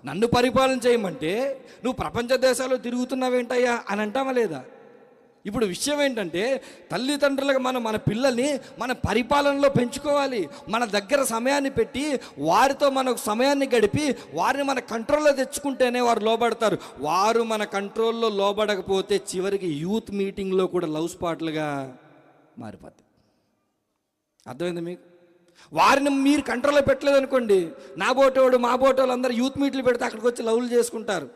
నన్ను పరిపాలన చేయమంటే నువ్వు ప్రపంచ దేశాల్లో తిరుగుతున్నావేంటయ్యా అని అంటామా లేదా? ఇప్పుడు విషయం ఏంటంటే తల్లిదండ్రులుగా మనం మన పిల్లల్ని మన పరిపాలనలో పెంచుకోవాలి. మన దగ్గర సమయాన్ని పెట్టి వారితో మనకు సమయాన్ని గడిపి వారిని మన కంట్రోల్లో తెచ్చుకుంటేనే వారు లోబడతారు. వారు మన కంట్రోల్లో లోబడకపోతే చివరికి యూత్ మీటింగ్లో కూడా లవ్ స్పాట్లుగా మారిపోతాయి. అర్థమైంది మీకు? వారిని మీరు కంట్రోల్లో పెట్టలేదు అనుకోండి, నా బోటోడు మా బోటోళ్ళు అందరూ యూత్ మీట్లు పెడితే అక్కడికి వచ్చి లవ్లు చేసుకుంటారు,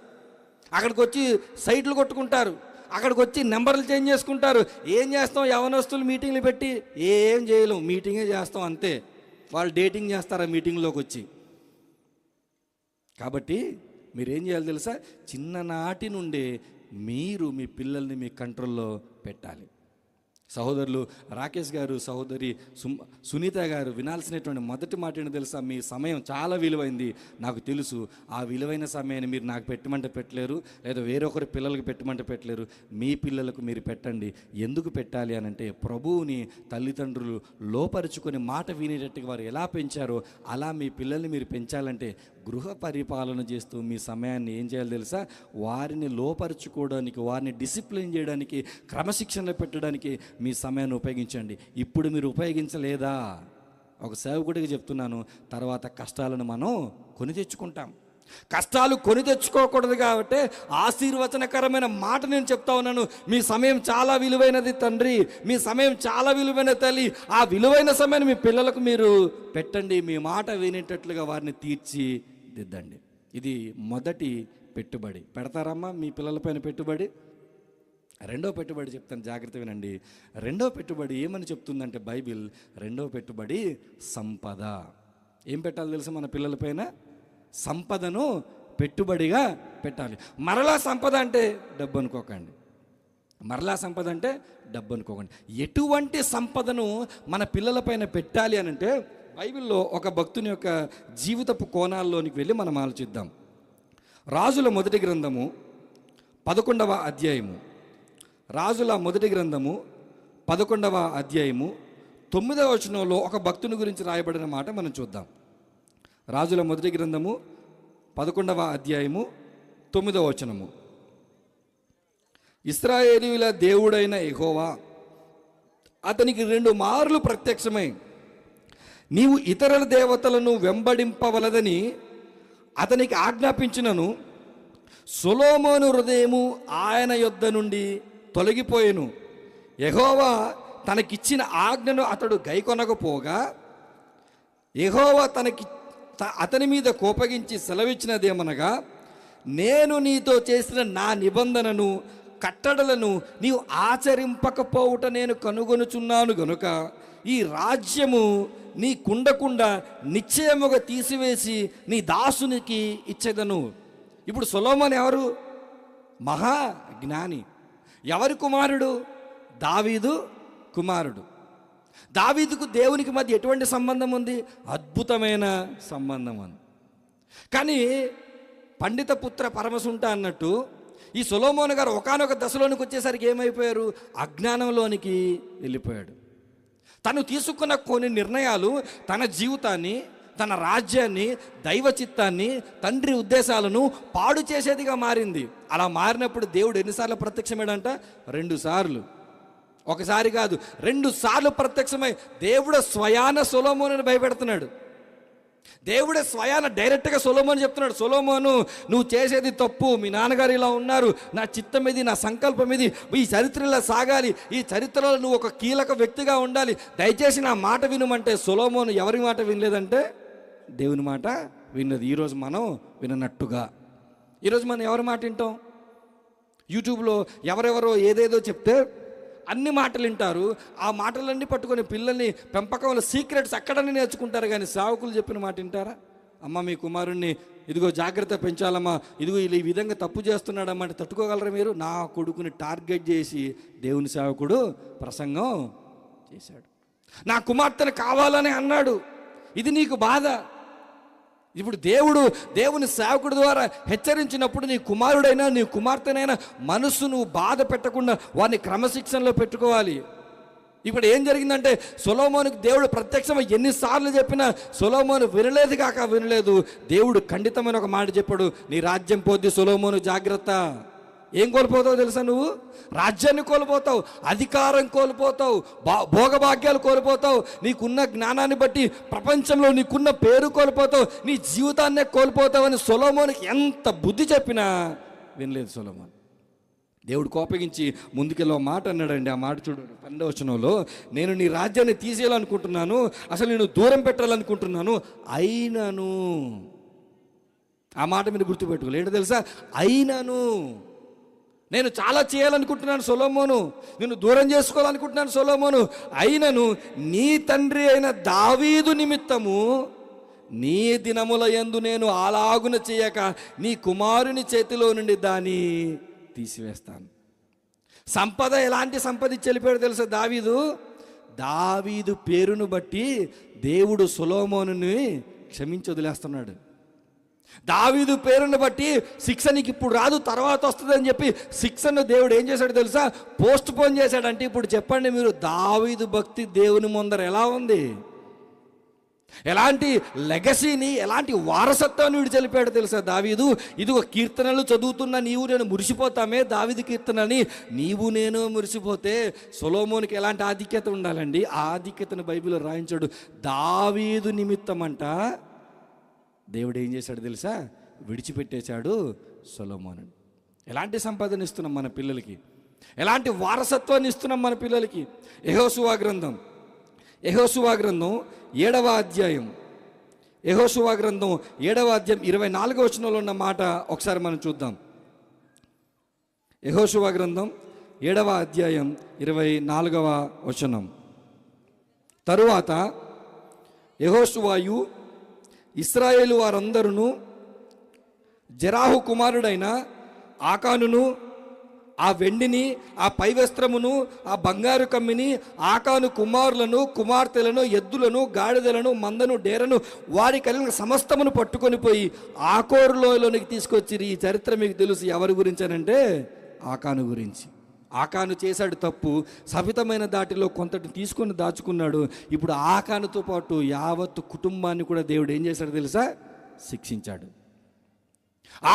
అక్కడికి వచ్చి సైట్లు కొట్టుకుంటారు, అక్కడికి వచ్చి నెంబర్లు చేంజ్ చేసుకుంటారు. ఏం చేస్తాం? యవనస్తులు మీటింగ్లు పెట్టి ఏం చేయలేం, మీటింగే చేస్తాం అంతే. వాళ్ళు డేటింగ్ చేస్తారు ఆ మీటింగ్లోకి వచ్చి. కాబట్టి మీరేం చేయాలి తెలుసా? చిన్ననాటి నుండే మీరు మీ పిల్లల్ని మీ కంట్రోల్లో పెట్టాలి. సహోదరులు రాకేష్ గారు, సహోదరి సునీత గారు వినాల్సినటువంటి మొదటి మాట ఏంటో తెలుసా? మీ సమయం చాలా విలువైంది, నాకు తెలుసు. ఆ విలువైన సమయాన్ని మీరు నాకు పెట్టమంటే పెట్టలేరు, లేదా వేరొకరి పిల్లలకు పెట్టమంటే పెట్టలేరు. మీ పిల్లలకు మీరు పెట్టండి. ఎందుకు పెట్టాలి అని అంటే ప్రభువుని తల్లిదండ్రులు లోపరుచుకొని మాట వినేటట్టుగా వారు ఎలా పెంచారో అలా మీ పిల్లల్ని మీరు పెంచాలంటే గృహ పరిపాలన చేస్తూ మీ సమయాన్ని ఏం చేయాలి తెలుసా? వారిని లోపరుచుకోవడానికి, వారిని డిసిప్లిన్ చేయడానికి, క్రమశిక్షణలో పెట్టడానికి మీ సమయాన్ని ఉపయోగించండి. ఇప్పుడు మీరు ఉపయోగించలేదా? ఒక సేవకుడికి చెప్తున్నాను, తర్వాత కష్టాలను మనం కొని తెచ్చుకుంటాం. కష్టాలు కొని తెచ్చుకోకూడదు కాబట్టి ఆశీర్వచనకరమైన మాట నేను చెప్తా ఉన్నాను. మీ సమయం చాలా విలువైనది తండ్రి, మీ సమయం చాలా విలువైన తల్లి. ఆ విలువైన సమయాన్ని మీ పిల్లలకు మీరు పెట్టండి. మీ మాట వినేటట్లుగా వారిని తీర్చిదిద్దండి. ఇది మొదటి పెట్టుబడి. పెడతారమ్మా మీ పిల్లలపైన పెట్టుబడి? రెండో పెట్టుబడి చెప్తాను, జాగ్రత్త వినండి. రెండో పెట్టుబడి ఏమని చెప్తుందంటే బైబిల్, రెండో పెట్టుబడి సంపద. ఏం పెట్టాలి తెలుసా మన పిల్లలపైన? సంపదను పెట్టుబడిగా పెట్టాలి. మరలా సంపద అంటే డబ్బు అనుకోకండి. మరలా సంపద అంటే డబ్బు అనుకోకండి. ఎటువంటి సంపదను మన పిల్లలపైన పెట్టాలి అని అంటే బైబిల్లో ఒక భక్తుని యొక్క జీవితపు కోణాల్లోనికి వెళ్ళి మనం ఆలోచిద్దాం. రాజుల మొదటి గ్రంథము 11వ అధ్యాయము, రాజుల మొదటి గ్రంథము 11వ అధ్యాయము 9వ వచనంలో ఒక భక్తుని గురించి రాయబడిన మాట మనం చూద్దాం. రాజుల మొదటి గ్రంథము 11వ అధ్యాయము 9వ వచనము. ఇశ్రాయేలీయుల దేవుడైన యెహోవా అతనికి 2 మార్లు ప్రత్యక్షమై నీవు ఇతరుల దేవతలను వెంబడింపవలదని అతనికి ఆజ్ఞాపించినను సొలొమోను హృదయము ఆయన యొద్ద నుండి తొలగిపోయెను. యెహోవా తనకిచ్చిన ఆజ్ఞను అతడు గైకొనకపోగా యెహోవా అతని మీద కోపగించి సెలవిచ్చినదేమనగా, నేను నీతో చేసిన నా నిబంధనను కట్టడలను నీవు ఆచరింపకపోవుట నేను కనుగొనుచున్నాను గనుక ఈ రాజ్యము నీకుండకుండా నిశ్చయముగా తీసివేసి నీ దాసునికి ఇచ్చేదను. ఇప్పుడు సొలొమోను ఎవరు? మహా జ్ఞాని. ఎవరి కుమారుడు? దావీదు కుమారుడు. దావీదుకు దేవునికి మధ్య ఎటువంటి సంబంధం ఉంది? అద్భుతమైన సంబంధం ఉంది. కానీ పండిత పుత్ర పరమసుంట అన్నట్టు ఈ సొలొమోను గారు ఒకానొక దశలోనికి వచ్చేసరికి ఏమైపోయారు? అజ్ఞానంలోనికి వెళ్ళిపోయాడు. తను తీసుకున్న కొన్ని నిర్ణయాలు తన జీవితాన్ని, తన రాజ్యాన్ని, దైవ చిత్తాన్ని, తండ్రి ఉద్దేశాలను పాడు చేసేదిగా మారింది. అలా మారినప్పుడు దేవుడు ఎన్నిసార్లు ప్రత్యక్షమేడంట? 2 సార్లు. ఒకసారి కాదు, 2 సార్లు ప్రత్యక్షమై దేవుడు స్వయాన సొలొమోనుని భయపెడుతున్నాడు. దేవుడే స్వయాన డైరెక్ట్గా సొలొమోను చెప్తున్నాడు, సొలొమోను నువ్వు చేసేది తప్పు, మీ నాన్నగారు ఇలా ఉన్నారు, నా చిత్తం ఇది, నా సంకల్పం ఇది, ఈ చరిత్రలో సాగాలి, ఈ చరిత్రలో నువ్వు ఒక కీలక వ్యక్తిగా ఉండాలి, దయచేసి నా మాట వినమంటే సొలొమోను ఎవరి మాట వినలేదంటే దేవుని మాట విన్నది. ఈరోజు మనం విననట్టుగా. ఈరోజు మనం ఎవరి మాట వింటాం? యూట్యూబ్లో ఎవరెవరో ఏదేదో చెప్తే అన్ని మాటలు వింటారు. ఆ మాటలన్నీ పట్టుకొని పిల్లల్ని పెంపకంలో సీక్రెట్స్ అక్కడనే నేర్చుకుంటారు. కానీ సేవకులు చెప్పిన మాట వింటారా? అమ్మ మీ కుమారుణ్ణి ఇదిగో జాగ్రత్త పెంచాలమ్మా, ఇదిగో ఈ విధంగా తప్పు చేస్తున్నాడమ్మా అంటే తట్టుకోగలరా మీరు? నా కొడుకుని టార్గెట్ చేసి దేవుని సేవకుడు ప్రసంగం చేశాడు. నా కుమార్తెను కావాలని అన్నాడు. ఇది నీకు బాధ. ఇప్పుడు దేవుని సేవకుడి ద్వారా హెచ్చరించినప్పుడు నీ కుమారుడైనా నీ కుమార్తెనైనా మనసు నువ్వు బాధ పెట్టకుండా వారిని క్రమశిక్షణలో పెట్టుకోవాలి. ఇప్పుడు ఏం జరిగిందంటే సొలొమోనుకి దేవుడు ప్రత్యక్షంగా ఎన్నిసార్లు చెప్పినా సొలొమోను వినలేదు. దేవుడు ఖండితమైన ఒక మాట చెప్పాడు, నీ రాజ్యం పోద్ది సొలొమోను, జాగ్రత్త. ఏం కోల్పోతావు తెలుసా? నువ్వు రాజ్యాన్ని కోల్పోతావు, అధికారం కోల్పోతావు, భోగభాగ్యాలు కోల్పోతావు, నీకున్న జ్ఞానాన్ని బట్టి ప్రపంచంలో నీకున్న పేరు కోల్పోతావు, నీ జీవితాన్నే కోల్పోతావని సొలొమోనుకి ఎంత బుద్ధి చెప్పినా వినలేదు సొలొమోను. దేవుడు కోపగించి ముందుకెళ్ళో మాట అన్నాడండి. ఆ మాట చూడు 12వ వచనంలో, నేను నీ రాజ్యాన్ని తీసేయాలనుకుంటున్నాను, అసలు నేను దూరం పెట్టాలనుకుంటున్నాను, అయినను. ఆ మాట మీరు గుర్తుపెట్టుకోలేదు. ఏంటో తెలుసా? అయినను నేను చాలా చేయాలనుకుంటున్నాను సొలొమోను, నేను దూరం చేసుకోవాలనుకుంటున్నాను సొలొమోను, అయినను నీ తండ్రి అయిన దావీదు నిమిత్తము నీ దినముల యందు నేను అలాగున చేయక నీ కుమారుని చేతిలో నుండి దాన్ని తీసివేస్తాను. సంపద ఎలాంటి సంపద ఇచ్చి వెళ్ళిపోయాడు తెలుసా? దావీదు పేరును బట్టి దేవుడు సొలొమోనుని క్షమించి వదిలేస్తున్నాడు. దావీదు పేరును బట్టి శిక్ష నీకు ఇప్పుడు రాదు, తర్వాత వస్తుంది అని చెప్పి శిక్షను దేవుడు ఏం చేశాడు తెలుసా? పోస్ట్ పోన్ చేశాడంటే. ఇప్పుడు చెప్పండి మీరు, దావీదు భక్తి దేవుని ముందర ఎలా ఉంది? ఎలాంటి లెగసీని, ఎలాంటి వారసత్వాన్ని వీడు చెలిపాడు తెలుసా దావీదు? ఇదిగో కీర్తనలు చదువుతున్న నీవు నేను మురిసిపోతామే, దావీదు కీర్తనని నీవు నేను మురిసిపోతే సొలొమోనుకి ఎలాంటి ఆధిక్యత ఉండాలండి? ఆ ఆధిక్యతను బైబిల్లో రాయించాడు. దావీదు నిమిత్తం అంట దేవుడు ఏం చేశాడు తెలుసా? విడిచిపెట్టేశాడు సొలొమోను. ఎలాంటి సంపాదన ఇస్తున్నాం మన పిల్లలకి? ఎలాంటి వారసత్వాన్ని ఇస్తున్నాం మన పిల్లలకి? యెహోషువ గ్రంథం 7వ అధ్యాయం, యెహోషువ గ్రంథం 7వ అధ్యాయం 24వ వచనంలో ఉన్న మాట ఒకసారి మనం చూద్దాం. యెహోషువ గ్రంథం 7వ అధ్యాయం 24వ వచనం. తరువాత యెహోషువయు ఇశ్రాయేలు వారందరూ జెరాహు కుమారుడైన ఆకానును, ఆ వెండిని, ఆ పై వస్త్రమును, ఆ బంగారు కమ్మిని, ఆకాను కుమారులను, కుమార్తెలను, ఎద్దులను, గాడిదలను, మందను, డేరను, వారి కలిగిన సమస్తమును పట్టుకొని పోయి ఆకోరులోనికి తీసుకొచ్చిరి. ఈ చరిత్ర మీకు తెలుసు. ఎవరి గురించి అనంటే ఆకాను గురించి. ఆకాను చేశాడు తప్పు, సవితమైన దాటిలో కొంతటి తీసుకొని దాచుకున్నాడు. ఇప్పుడు ఆకానుతో పాటు యావత్తు కుటుంబాన్ని కూడా దేవుడు ఏం చేశాడు తెలుసా? శిక్షించాడు.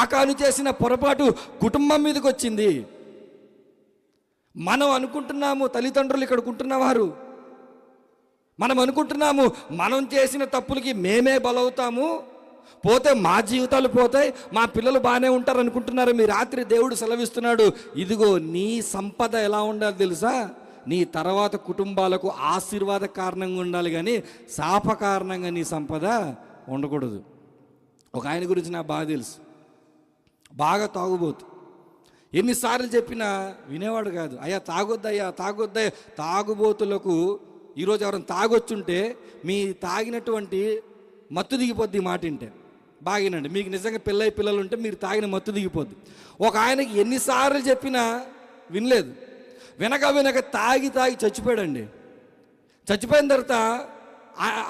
ఆకాను చేసిన పొరపాటు కుటుంబం మీదకి వచ్చింది. మనం అనుకుంటున్నాము, తల్లిదండ్రులు ఇక్కడ ఉంటున్నవారు, మనం అనుకుంటున్నాము మనం చేసిన తప్పులకి మేమే బలవుతాము, పోతే మా జీవితాలు పోతాయి, మా పిల్లలు బాగానే ఉంటారు అనుకుంటున్నారు. మీ రాత్రి దేవుడు సెలవిస్తున్నాడు, ఇదిగో నీ సంపద ఎలా ఉండాలి తెలుసా? నీ తర్వాత కుటుంబాలకు ఆశీర్వాద కారణంగా ఉండాలి, కానీ శాప కారణంగా నీ సంపద ఉండకూడదు. ఒక ఆయన గురించి నాకు బాగా తెలుసు. బాగా తాగుబోతు. ఎన్నిసార్లు చెప్పినా వినేవాడు కాదు. అయ్యా తాగొద్దయ్యా, తాగొద్దయ్యా. తాగుబోతులకు ఈరోజు ఎవరైనా తాగొచ్చుంటే మీ తాగినటువంటి మత్తు దిగిపోద్ది. మాట వింటే బాగినండి. మీకు నిజంగా పిల్లలు ఉంటే మీరు తాగిన మత్తు దిగిపోద్ది. ఒక ఆయనకి ఎన్నిసార్లు చెప్పినా వినలేదు. వినక తాగి చచ్చిపోయాడండి. చచ్చిపోయిన తర్వాత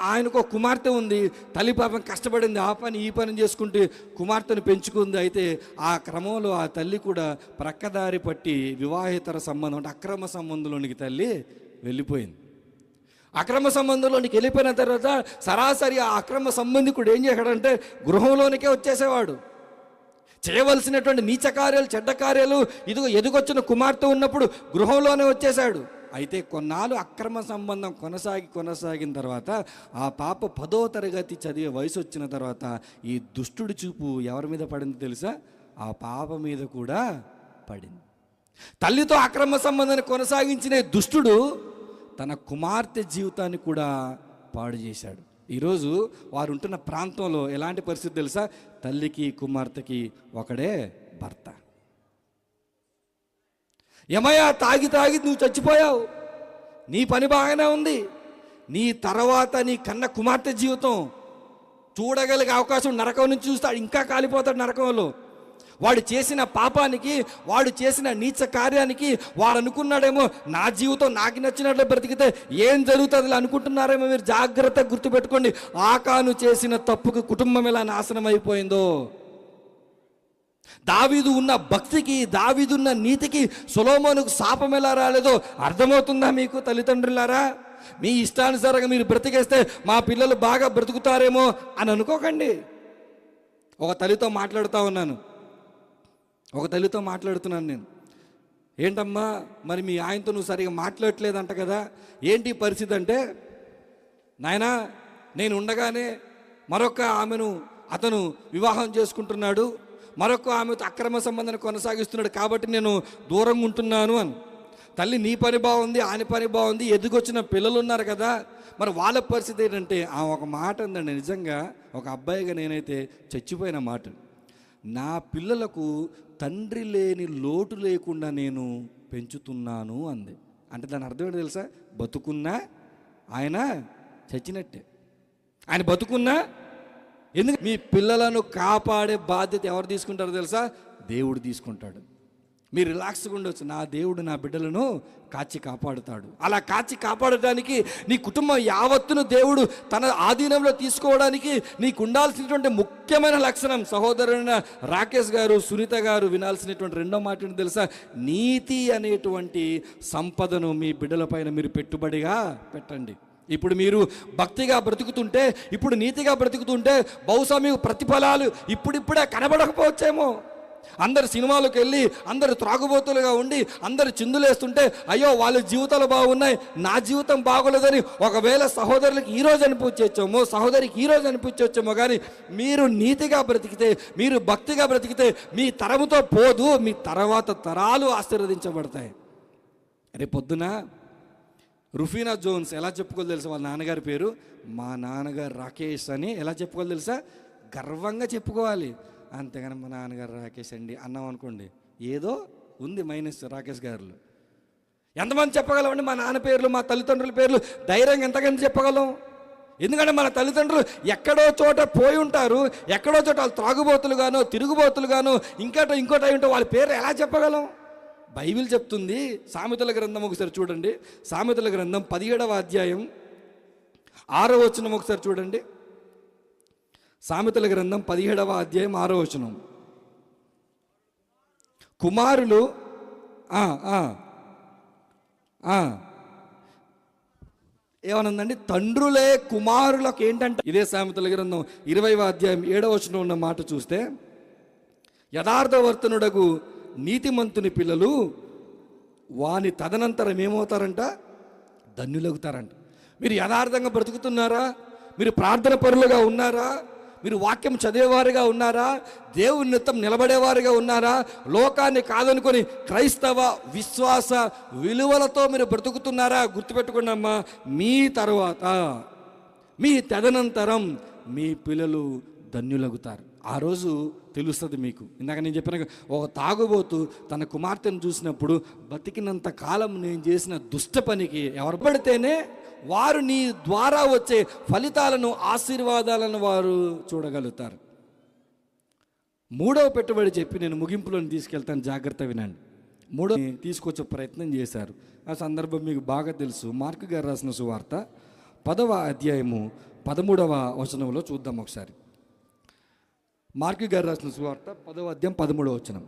ఆయనకు ఒక కుమార్తె ఉంది. తల్లి పాపం కష్టపడింది, ఆ పని ఈ పని చేసుకుంటూ కుమార్తెను పెంచుకుంది. అయితే ఆ క్రమంలో ఆ తల్లి కూడా ప్రక్కదారి పట్టి వివాహేతర సంబంధం అంటే అక్రమ సంబంధంలోనికి తల్లి వెళ్ళిపోయింది. అక్రమ సంబంధంలోనికి వెళ్ళిపోయిన తర్వాత సరాసరి ఆ అక్రమ సంబంధికుడు ఏం చేశాడంటే గృహంలోనికే వచ్చేసేవాడు. చేయవలసినటువంటి నీచ కార్యాలు, చెడ్డ కార్యాలు ఇదిగో ఎదుగొచ్చిన కుమార్తె ఉన్నప్పుడు గృహంలోనే వచ్చేసాడు. అయితే కొన్నాళ్ళు అక్రమ సంబంధం కొనసాగిన తర్వాత ఆ పాప 10వ తరగతి చదివే వయసు వచ్చిన తర్వాత ఈ దుష్టుడి చూపు ఎవరి మీద పడింది తెలుసా? ఆ పాప మీద కూడా పడింది. తల్లితో అక్రమ సంబంధాన్ని కొనసాగించిన దుష్టుడు తన కుమార్తె జీవితాన్ని కూడా పాడు చేశాడు. ఈరోజు వారు ఉంటున్న ప్రాంతంలో ఎలాంటి పరిస్థితి తెలుసా? తల్లికి కుమార్తెకి ఒకడే భర్త. ఏమయ్యా తాగి నువ్వు చచ్చిపోయావు, నీ పని బాగానే ఉంది, నీ తర్వాత నీ కన్న కుమార్తె జీవితం చూడగలిగే అవకాశం నరకం నుంచి చూస్తాడు, ఇంకా కాలిపోతాడు నరకంలో. వాడు చేసిన పాపానికి, వాడు చేసిన నీచ కార్యానికి వాడు అనుకున్నాడేమో నా జీవితం నాకు నచ్చినట్లు బ్రతికితే ఏం జరుగుతుంది అనుకుంటున్నారేమో. మీరు జాగ్రత్తగా గుర్తుపెట్టుకోండి, ఆకాను చేసిన తప్పుకు కుటుంబం ఎలా నాశనం అయిపోయిందో. దావీదు ఉన్న భక్తికి, దావీదు ఉన్న నీతికి సొలొమోనుకు శాపం ఎలా రాలేదో అర్థమవుతుందా మీకు తల్లిదండ్రులారా? మీ ఇష్టానుసారంగా మీరు బ్రతికేస్తే మా పిల్లలు బాగా బ్రతుకుతారేమో అని అనుకోకండి. ఒక తల్లితో మాట్లాడుతున్నాను నేను. ఏంటమ్మా మరి మీ ఆయనతో నువ్వు సరిగా మాట్లాడట్లేదంట కదా, ఏంటి పరిస్థితి అంటే, నాయనా నేను ఉండగానే మరొక ఆమెను అతను వివాహం చేసుకుంటున్నాడు, మరొక ఆమెతో అక్రమ సంబంధాన్ని కొనసాగిస్తున్నాడు, కాబట్టి నేను దూరంగా ఉంటున్నాను అని. తల్లి నీ పని బాగుంది, ఆయన పని బాగుంది, ఎదుగొచ్చిన పిల్లలు ఉన్నారు కదా, మరి వాళ్ళ పరిస్థితి ఏంటంటే ఆ ఒక మాట ఉందండి. నిజంగా ఒక అబ్బాయిగా నేనైతే చచ్చిపోయిన మాట. నా పిల్లలకు తండ్రి లేని లోటు లేకుండా నేను పెంచుతున్నాను అంది. అంటే దాని అర్థం ఏంటో తెలుసా? బతుకున్నా ఆయన చచ్చినట్టే. ఆయన బతుకున్నా, ఎందుకు మీ పిల్లలను కాపాడే బాధ్యత ఎవరు తీసుకుంటారో తెలుసా? దేవుడు తీసుకుంటాడు. మీరు రిలాక్స్గా ఉండవచ్చు, నా దేవుడు నా బిడ్డలను కాచి కాపాడుతాడు. అలా కాచి కాపాడటానికి నీ కుటుంబం యావత్తును దేవుడు తన ఆధీనంలో తీసుకోవడానికి నీకు ఉండాల్సినటువంటి ముఖ్యమైన లక్షణం, సహోదరుడైన రాకేష్ గారు, సునీత గారు వినాల్సినటువంటి రెండో మాట ఏంటో తెలుసా? నీతి అనేటువంటి సంపదను మీ బిడ్డల పైన మీరు పెట్టుబడిగా పెట్టండి. ఇప్పుడు మీరు భక్తిగా బ్రతుకుతుంటే, ఇప్పుడు నీతిగా బ్రతుకుతుంటే బహుశా మీకు ప్రతిఫలాలు ఇప్పుడిప్పుడే కనబడకపోవచ్చేమో. అందరు సినిమాలకు వెళ్ళి, అందరు త్రాగుబోతులుగా ఉండి, అందరు చిందులేస్తుంటే అయ్యో వాళ్ళ జీవితాలు బాగున్నాయి, నా జీవితం బాగోలేదని ఒకవేళ సహోదరులకు ఈరోజు అనిపించవచ్చేమో, సహోదరికి ఈరోజు అనిపించవచ్చేమో. కానీ మీరు నీతిగా బ్రతికితే, మీరు భక్తిగా బ్రతికితే మీ తరముతో పోదు, మీ తర్వాత తరాలు ఆశీర్వదించబడతాయి. రేపొద్దున రుఫీనా జోన్స్ ఎలా చెప్పుకోవాలి తెలుసా? వాళ్ళ నాన్నగారి పేరు మా నాన్నగారు రాకేష్ అని ఎలా చెప్పుకోవాలి తెలుసా? గర్వంగా చెప్పుకోవాలి. అంతేగాని మా నాన్నగారు రాకేష్ అండి అన్నాం అనుకోండి, ఏదో ఉంది మైనస్ రాకేష్ గారిలో. ఎంతమంది చెప్పగలమండి మా నాన్న పేర్లు, మా తల్లిదండ్రుల పేర్లు ధైర్యంగా ఎంతగానో చెప్పగలం? ఎందుకంటే మన తల్లిదండ్రులు ఎక్కడో చోట పోయి ఉంటారు, ఎక్కడో చోట వాళ్ళు త్రాగుబోతులుగానో తిరుగుబోతులుగానో ఇంకోటి అయి ఉంటే వాళ్ళ పేరు ఎలా చెప్పగలం? బైబిల్ చెప్తుంది. సామెతల గ్రంథం ఒకసారి చూడండి. సామెతల గ్రంథం 17వ అధ్యాయం 6వ వచనం ఒకసారి చూడండి. సామెతల గ్రంథం 17వ అధ్యాయం 6వ వచనం. కుమారులు ఏమనుందండి? తండ్రులే కుమారులకు ఏంటంటే, ఇదే సామెతల గ్రంథం 20వ అధ్యాయం 7వ వచనం ఉన్న మాట చూస్తే, యథార్థవర్తనుడగు నీతిమంతుని పిల్లలు వాని తదనంతరం ఏమవుతారంట? ధన్యులవుతారంట. మీరు యథార్థంగా బ్రతుకుతున్నారా? మీరు ప్రార్థన పరులుగా ఉన్నారా? మీరు వాక్యం చదివేవారుగా ఉన్నారా? దేవుని నిత్యం నిలబడేవారుగా ఉన్నారా? లోకాన్ని కాదనుకొని క్రైస్తవ విశ్వాస విలువలతో మీరు బ్రతుకుతున్నారా? గుర్తుపెట్టుకున్నమ్మా, మీ తర్వాత మీ తదనంతరం మీ పిల్లలు ధన్యులగుతారు. ఆ రోజు తెలుస్తుంది మీకు. ఇందాక నేను చెప్పిన ఒక తాగుబోతు తన కుమార్తెను చూసినప్పుడు, బతికినంత కాలం నేను చేసిన దుష్ట పనికి ఎవరు పడితేనే వారు నీ ద్వారా వచ్చే ఫలితాలను, ఆశీర్వాదాలను వారు చూడగలుగుతారు. 3వ పెట్టుబడి చెప్పి నేను ముగింపులోని తీసుకెళ్తాను, జాగ్రత్త వినండి. 3వ తీసుకొచ్చే ప్రయత్నం చేశారు. ఆ సందర్భం మీకు బాగా తెలుసు. మార్కు గారు రాసిన సువార్త 10వ అధ్యాయము 13వ వచనంలో చూద్దాం ఒకసారి. మార్కు గారు రాసిన సువార్త 10వ అధ్యాయం 13వ వచనం.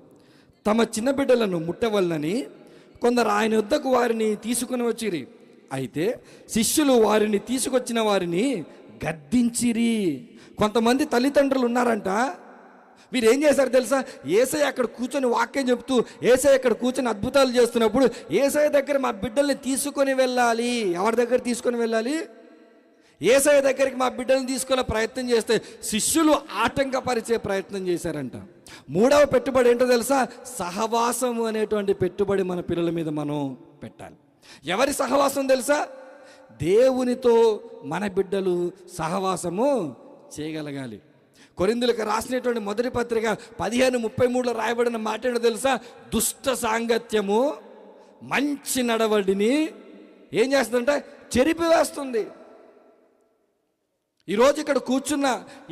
తమ చిన్న బిడ్డలను ముట్టవలనని కొందరు ఆయన వద్దకు వారిని తీసుకుని వచ్చిరి. అయితే శిష్యులు వారిని తీసుకొచ్చిన వారిని గద్దించిరి. కొంతమంది తల్లిదండ్రులు ఉన్నారంట, మీరు ఏం చేశారు తెలుసా? యేసయ్య అక్కడ కూర్చొని వాక్యం చెప్తూ, యేసయ్య అక్కడ కూర్చొని అద్భుతాలు చేస్తున్నప్పుడు, యేసయ్య దగ్గర మా బిడ్డల్ని తీసుకొని వెళ్ళాలి. ఎవరి దగ్గర తీసుకొని వెళ్ళాలి? యేసయ్య దగ్గరికి మా బిడ్డలను తీసుకునే ప్రయత్నం చేస్తే శిష్యులు ఆటంకపరిచే ప్రయత్నం చేశారంట. 3వ పెట్టుబడి ఏంటో తెలుసా? సహవాసము అనేటువంటి పెట్టుబడి మన పిల్లల మీద మనం పెట్టాలి. ఎవరి సహవాసం తెలుసా? దేవునితో మన బిడ్డలు సహవాసము చేయగలగాలి. కొరింథీయులకు రాసినటువంటి మొదటి పత్రిక 15:33లో రాయబడిన మాట ఏంటో తెలుసా? దుష్ట సాంగత్యము మంచి నడవడిని ఏం చేస్తుందంటే చెరిపివేస్తుంది. ఈరోజు ఇక్కడ కూర్చున్న,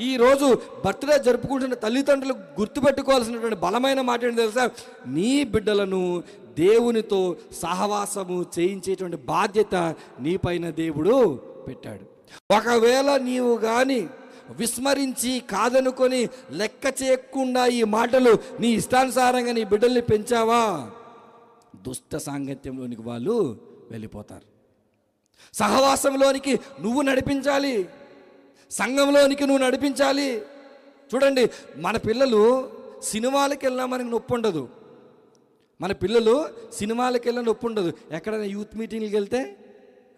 ఈరోజు బర్త్డే జరుపుకుంటున్న తల్లిదండ్రులు గుర్తుపెట్టుకోవాల్సినటువంటి బలమైన మాట ఏంటి తెలుసా? నీ బిడ్డలను దేవునితో సహవాసము చేయించేటువంటి బాధ్యత నీపైన దేవుడు పెట్టాడు. ఒకవేళ నీవు కానీ విస్మరించి కాదనుకొని లెక్క చేయకుండా ఈ మాటలు నీ ఇష్టానుసారంగా నీ బిడ్డల్ని పెంచావా, దుష్ట సాంగత్యంలోనికి వాళ్ళు వెళ్ళిపోతారు. సహవాసంలోనికి నువ్వు నడిపించాలి, సంఘంలోనికి నువ్వు నడిపించాలి. చూడండి, మన పిల్లలు సినిమాలకు వెళ్ళినా మనకి నొప్పి ఉండదు. మన పిల్లలు సినిమాలకు వెళ్ళినా నొప్పి ఉండదు. ఎక్కడైనా యూత్ మీటింగ్కి వెళ్తే,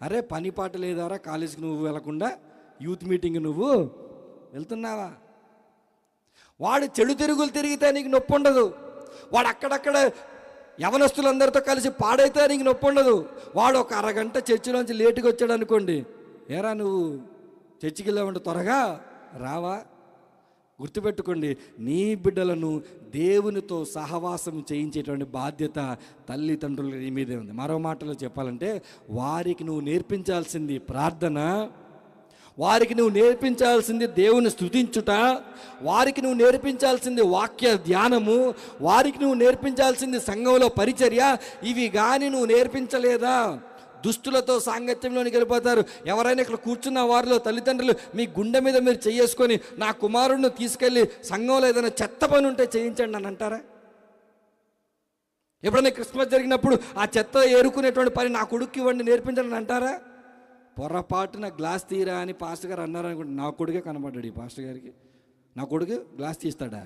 అరే పని పాట లేదారా కాలేజీకి నువ్వు వెళ్లకుండా యూత్ మీటింగ్ నువ్వు వెళ్తున్నావా? వాడు చెడు తిరుగులు తిరిగితే నీకు నొప్పి ఉండదు. వాడు అక్కడక్కడ యవనస్తులందరితో కలిసి పాడైతే నీకు నొప్పి ఉండదు. వాడు ఒక అరగంట చర్చిలోంచి లేటుగా వచ్చాడు అనుకోండి, ఏరా నువ్వు చర్చికి వెళ్ళామంటే త్వరగా రావా? గుర్తుపెట్టుకోండి, నీ బిడ్డలను దేవునితో సహవాసం చేయించేటువంటి బాధ్యత తల్లిదండ్రుల నీ మీదే ఉంది. మరో మాటలో చెప్పాలంటే, వారికి నువ్వు నేర్పించాల్సింది ప్రార్థన, వారికి నువ్వు నేర్పించాల్సింది దేవుని స్తుతించుట, వారికి నువ్వు నేర్పించాల్సింది వాక్య ధ్యానము, వారికి నువ్వు నేర్పించాల్సింది సంఘంలో పరిచర్య. ఇవి కానీ నువ్వు నేర్పించలేదా, దుష్టులతో సాంగత్యంలోనికి వెళ్ళిపోతారు. ఎవరైనా ఇక్కడ కూర్చున్న వారిలో తల్లిదండ్రులు మీ గుండె మీద మీరు చేసుకొని, నా కుమారుడిని తీసుకెళ్ళి సంఘంలో ఏదైనా చెత్త పని ఉంటే చేయించండి అని అంటారా? ఎప్పుడైనా క్రిస్మస్ జరిగినప్పుడు ఆ చెత్త ఏరుకునేటువంటి పని నా కొడుకు ఇవ్వండి నేర్పించండి అని అంటారా? పొరపాటున గ్లాస్ తీరా అని పాస్టర్ గారు అన్నారు అనుకోండి, నా కొడుకే కనబడ్డాడు ఈ పాస్టర్ గారికి. నా కొడుకు గ్లాస్ తీస్తాడా?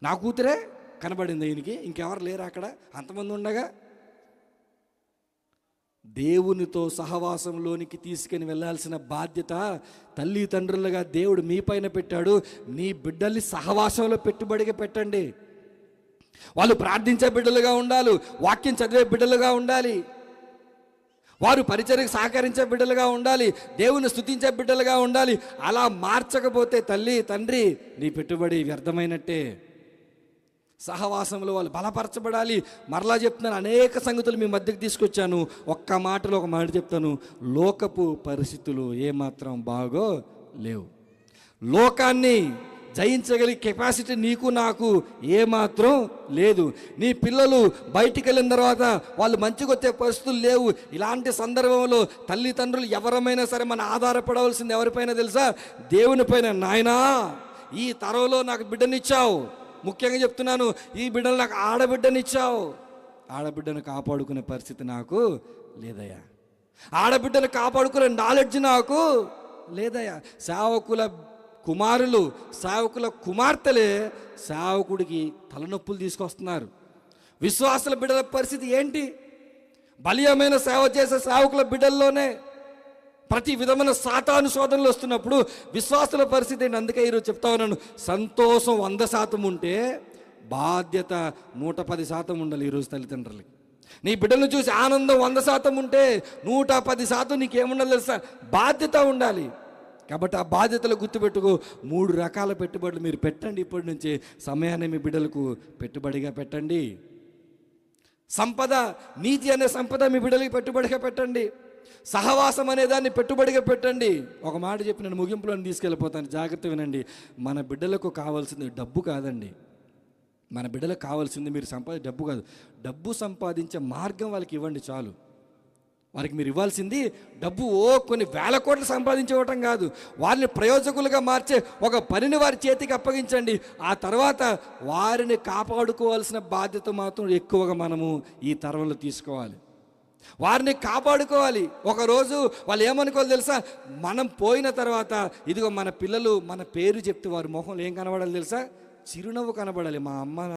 నా కూతురే కనబడింది ఈయనకి, ఇంకెవరు లేరు అక్కడ, అంతమంది ఉండగా. దేవునితో సహవాసంలోనికి తీసుకుని వెళ్ళాల్సిన బాధ్యత తల్లిదండ్రులుగా దేవుడు మీ పైన పెట్టాడు. నీ బిడ్డల్ని సహవాసంలో పెట్టుబడిగా పెట్టండి. వాళ్ళు ప్రార్థించే బిడ్డలుగా ఉండాలి, వాక్యం చదివే బిడ్డలుగా ఉండాలి, వారు పరిచర్యకు సహకరించే బిడ్డలుగా ఉండాలి, దేవుని స్తుతించే బిడ్డలుగా ఉండాలి. అలా మార్చకపోతే తల్లి తండ్రి నీ పెట్టుబడి వ్యర్థమైనట్టే. సహవాసంలో వాళ్ళు బలపరచబడాలి. మరలా చెప్తున్నాను, అనేక సంగతులు మీ మధ్యకి తీసుకొచ్చాను. ఒక్క మాటలో ఒక మాట చెప్తాను, లోకపు పరిస్థితులు ఏమాత్రం బాగో లేవు. లోకాన్ని జయించగలిగే కెపాసిటీ నీకు నాకు ఏమాత్రం లేదు. నీ పిల్లలు బయటికి వెళ్ళిన తర్వాత వాళ్ళు మంచిగా వచ్చే పరిస్థితులు లేవు. ఇలాంటి సందర్భంలో తల్లిదండ్రులు ఎవరమైనా సరే మనం ఆధారపడవలసింది ఎవరిపైన తెలుసా? దేవుని పైన. నాయనా, ఈ తరంలో నాకు బిడ్డనిచ్చావు, ముఖ్యంగా చెప్తున్నాను, ఈ బిడ్డను నాకు ఆడబిడ్డనిచ్చావు. ఆడబిడ్డను కాపాడుకునే పరిస్థితి నాకు లేదయ్యా. ఆడబిడ్డను కాపాడుకునే నాలెడ్జ్ నాకు లేదయ్యా. సేవకుల కుమారులు, సేవకుల కుమార్తెలే సేవకుడికి తలనొప్పులు తీసుకొస్తున్నారు. విశ్వాసుల బిడ్డల పరిస్థితి ఏంటి? బలీయమైన సేవ చేసే సేవకుల బిడ్డల్లోనే ప్రతి విధమైన సాతాను శోధనలు వస్తున్నప్పుడు విశ్వాసుల పరిస్థితి ఏంటి? అందుకే ఈరోజు చెప్తా ఉన్నాను, సంతోషం 100% ఉంటే బాధ్యత 110% ఉండాలి. ఈరోజు తల్లిదండ్రులకి నీ బిడ్డలను చూసి ఆనందం 100% ఉంటే 110% నీకేముండాలి తెలుసా? బాధ్యత ఉండాలి. కాబట్టి ఆ బాధ్యతలు గుర్తుపెట్టుకో. 3 రకాల పెట్టుబడులు మీరు పెట్టండి. ఇప్పటి నుంచి సమయాన్ని మీ బిడ్డలకు పెట్టుబడిగా పెట్టండి. సంపద, నీతి అనే సంపద మీ బిడ్డలకి పెట్టుబడిగా పెట్టండి. సహవాసం అనే దాన్ని పెట్టుబడిగా పెట్టండి. ఒక మాట చెప్పి నేను ముగింపులో తీసుకెళ్ళిపోతాను, జాగ్రత్త వినండి. మన బిడ్డలకు కావాల్సింది డబ్బు కాదండి. మన బిడ్డలకు కావాల్సింది మీరు డబ్బు కాదు, డబ్బు సంపాదించే మార్గం వాళ్ళకి ఇవ్వండి చాలు. వారికి మీరు ఇవ్వాల్సింది డబ్బు కొన్ని వేల కోట్లు సంపాదించవటం కాదు. వారిని ప్రయోజకులుగా మార్చే ఒక పనిని వారి చేతికి అప్పగించండి. ఆ తర్వాత వారిని కాపాడుకోవాల్సిన బాధ్యత మాత్రం ఎక్కువగా మనము ఈ తరంలో తీసుకోవాలి. వారిని కాపాడుకోవాలి. ఒకరోజు వాళ్ళు ఏమనుకోవాలి తెలుసా? మనం పోయిన తర్వాత ఇదిగో మన పిల్లలు మన పేరు చెప్తే వారి మొహంలో ఏం కనబడాలి తెలుసా? చిరునవ్వు కనబడాలి. మా అమ్మ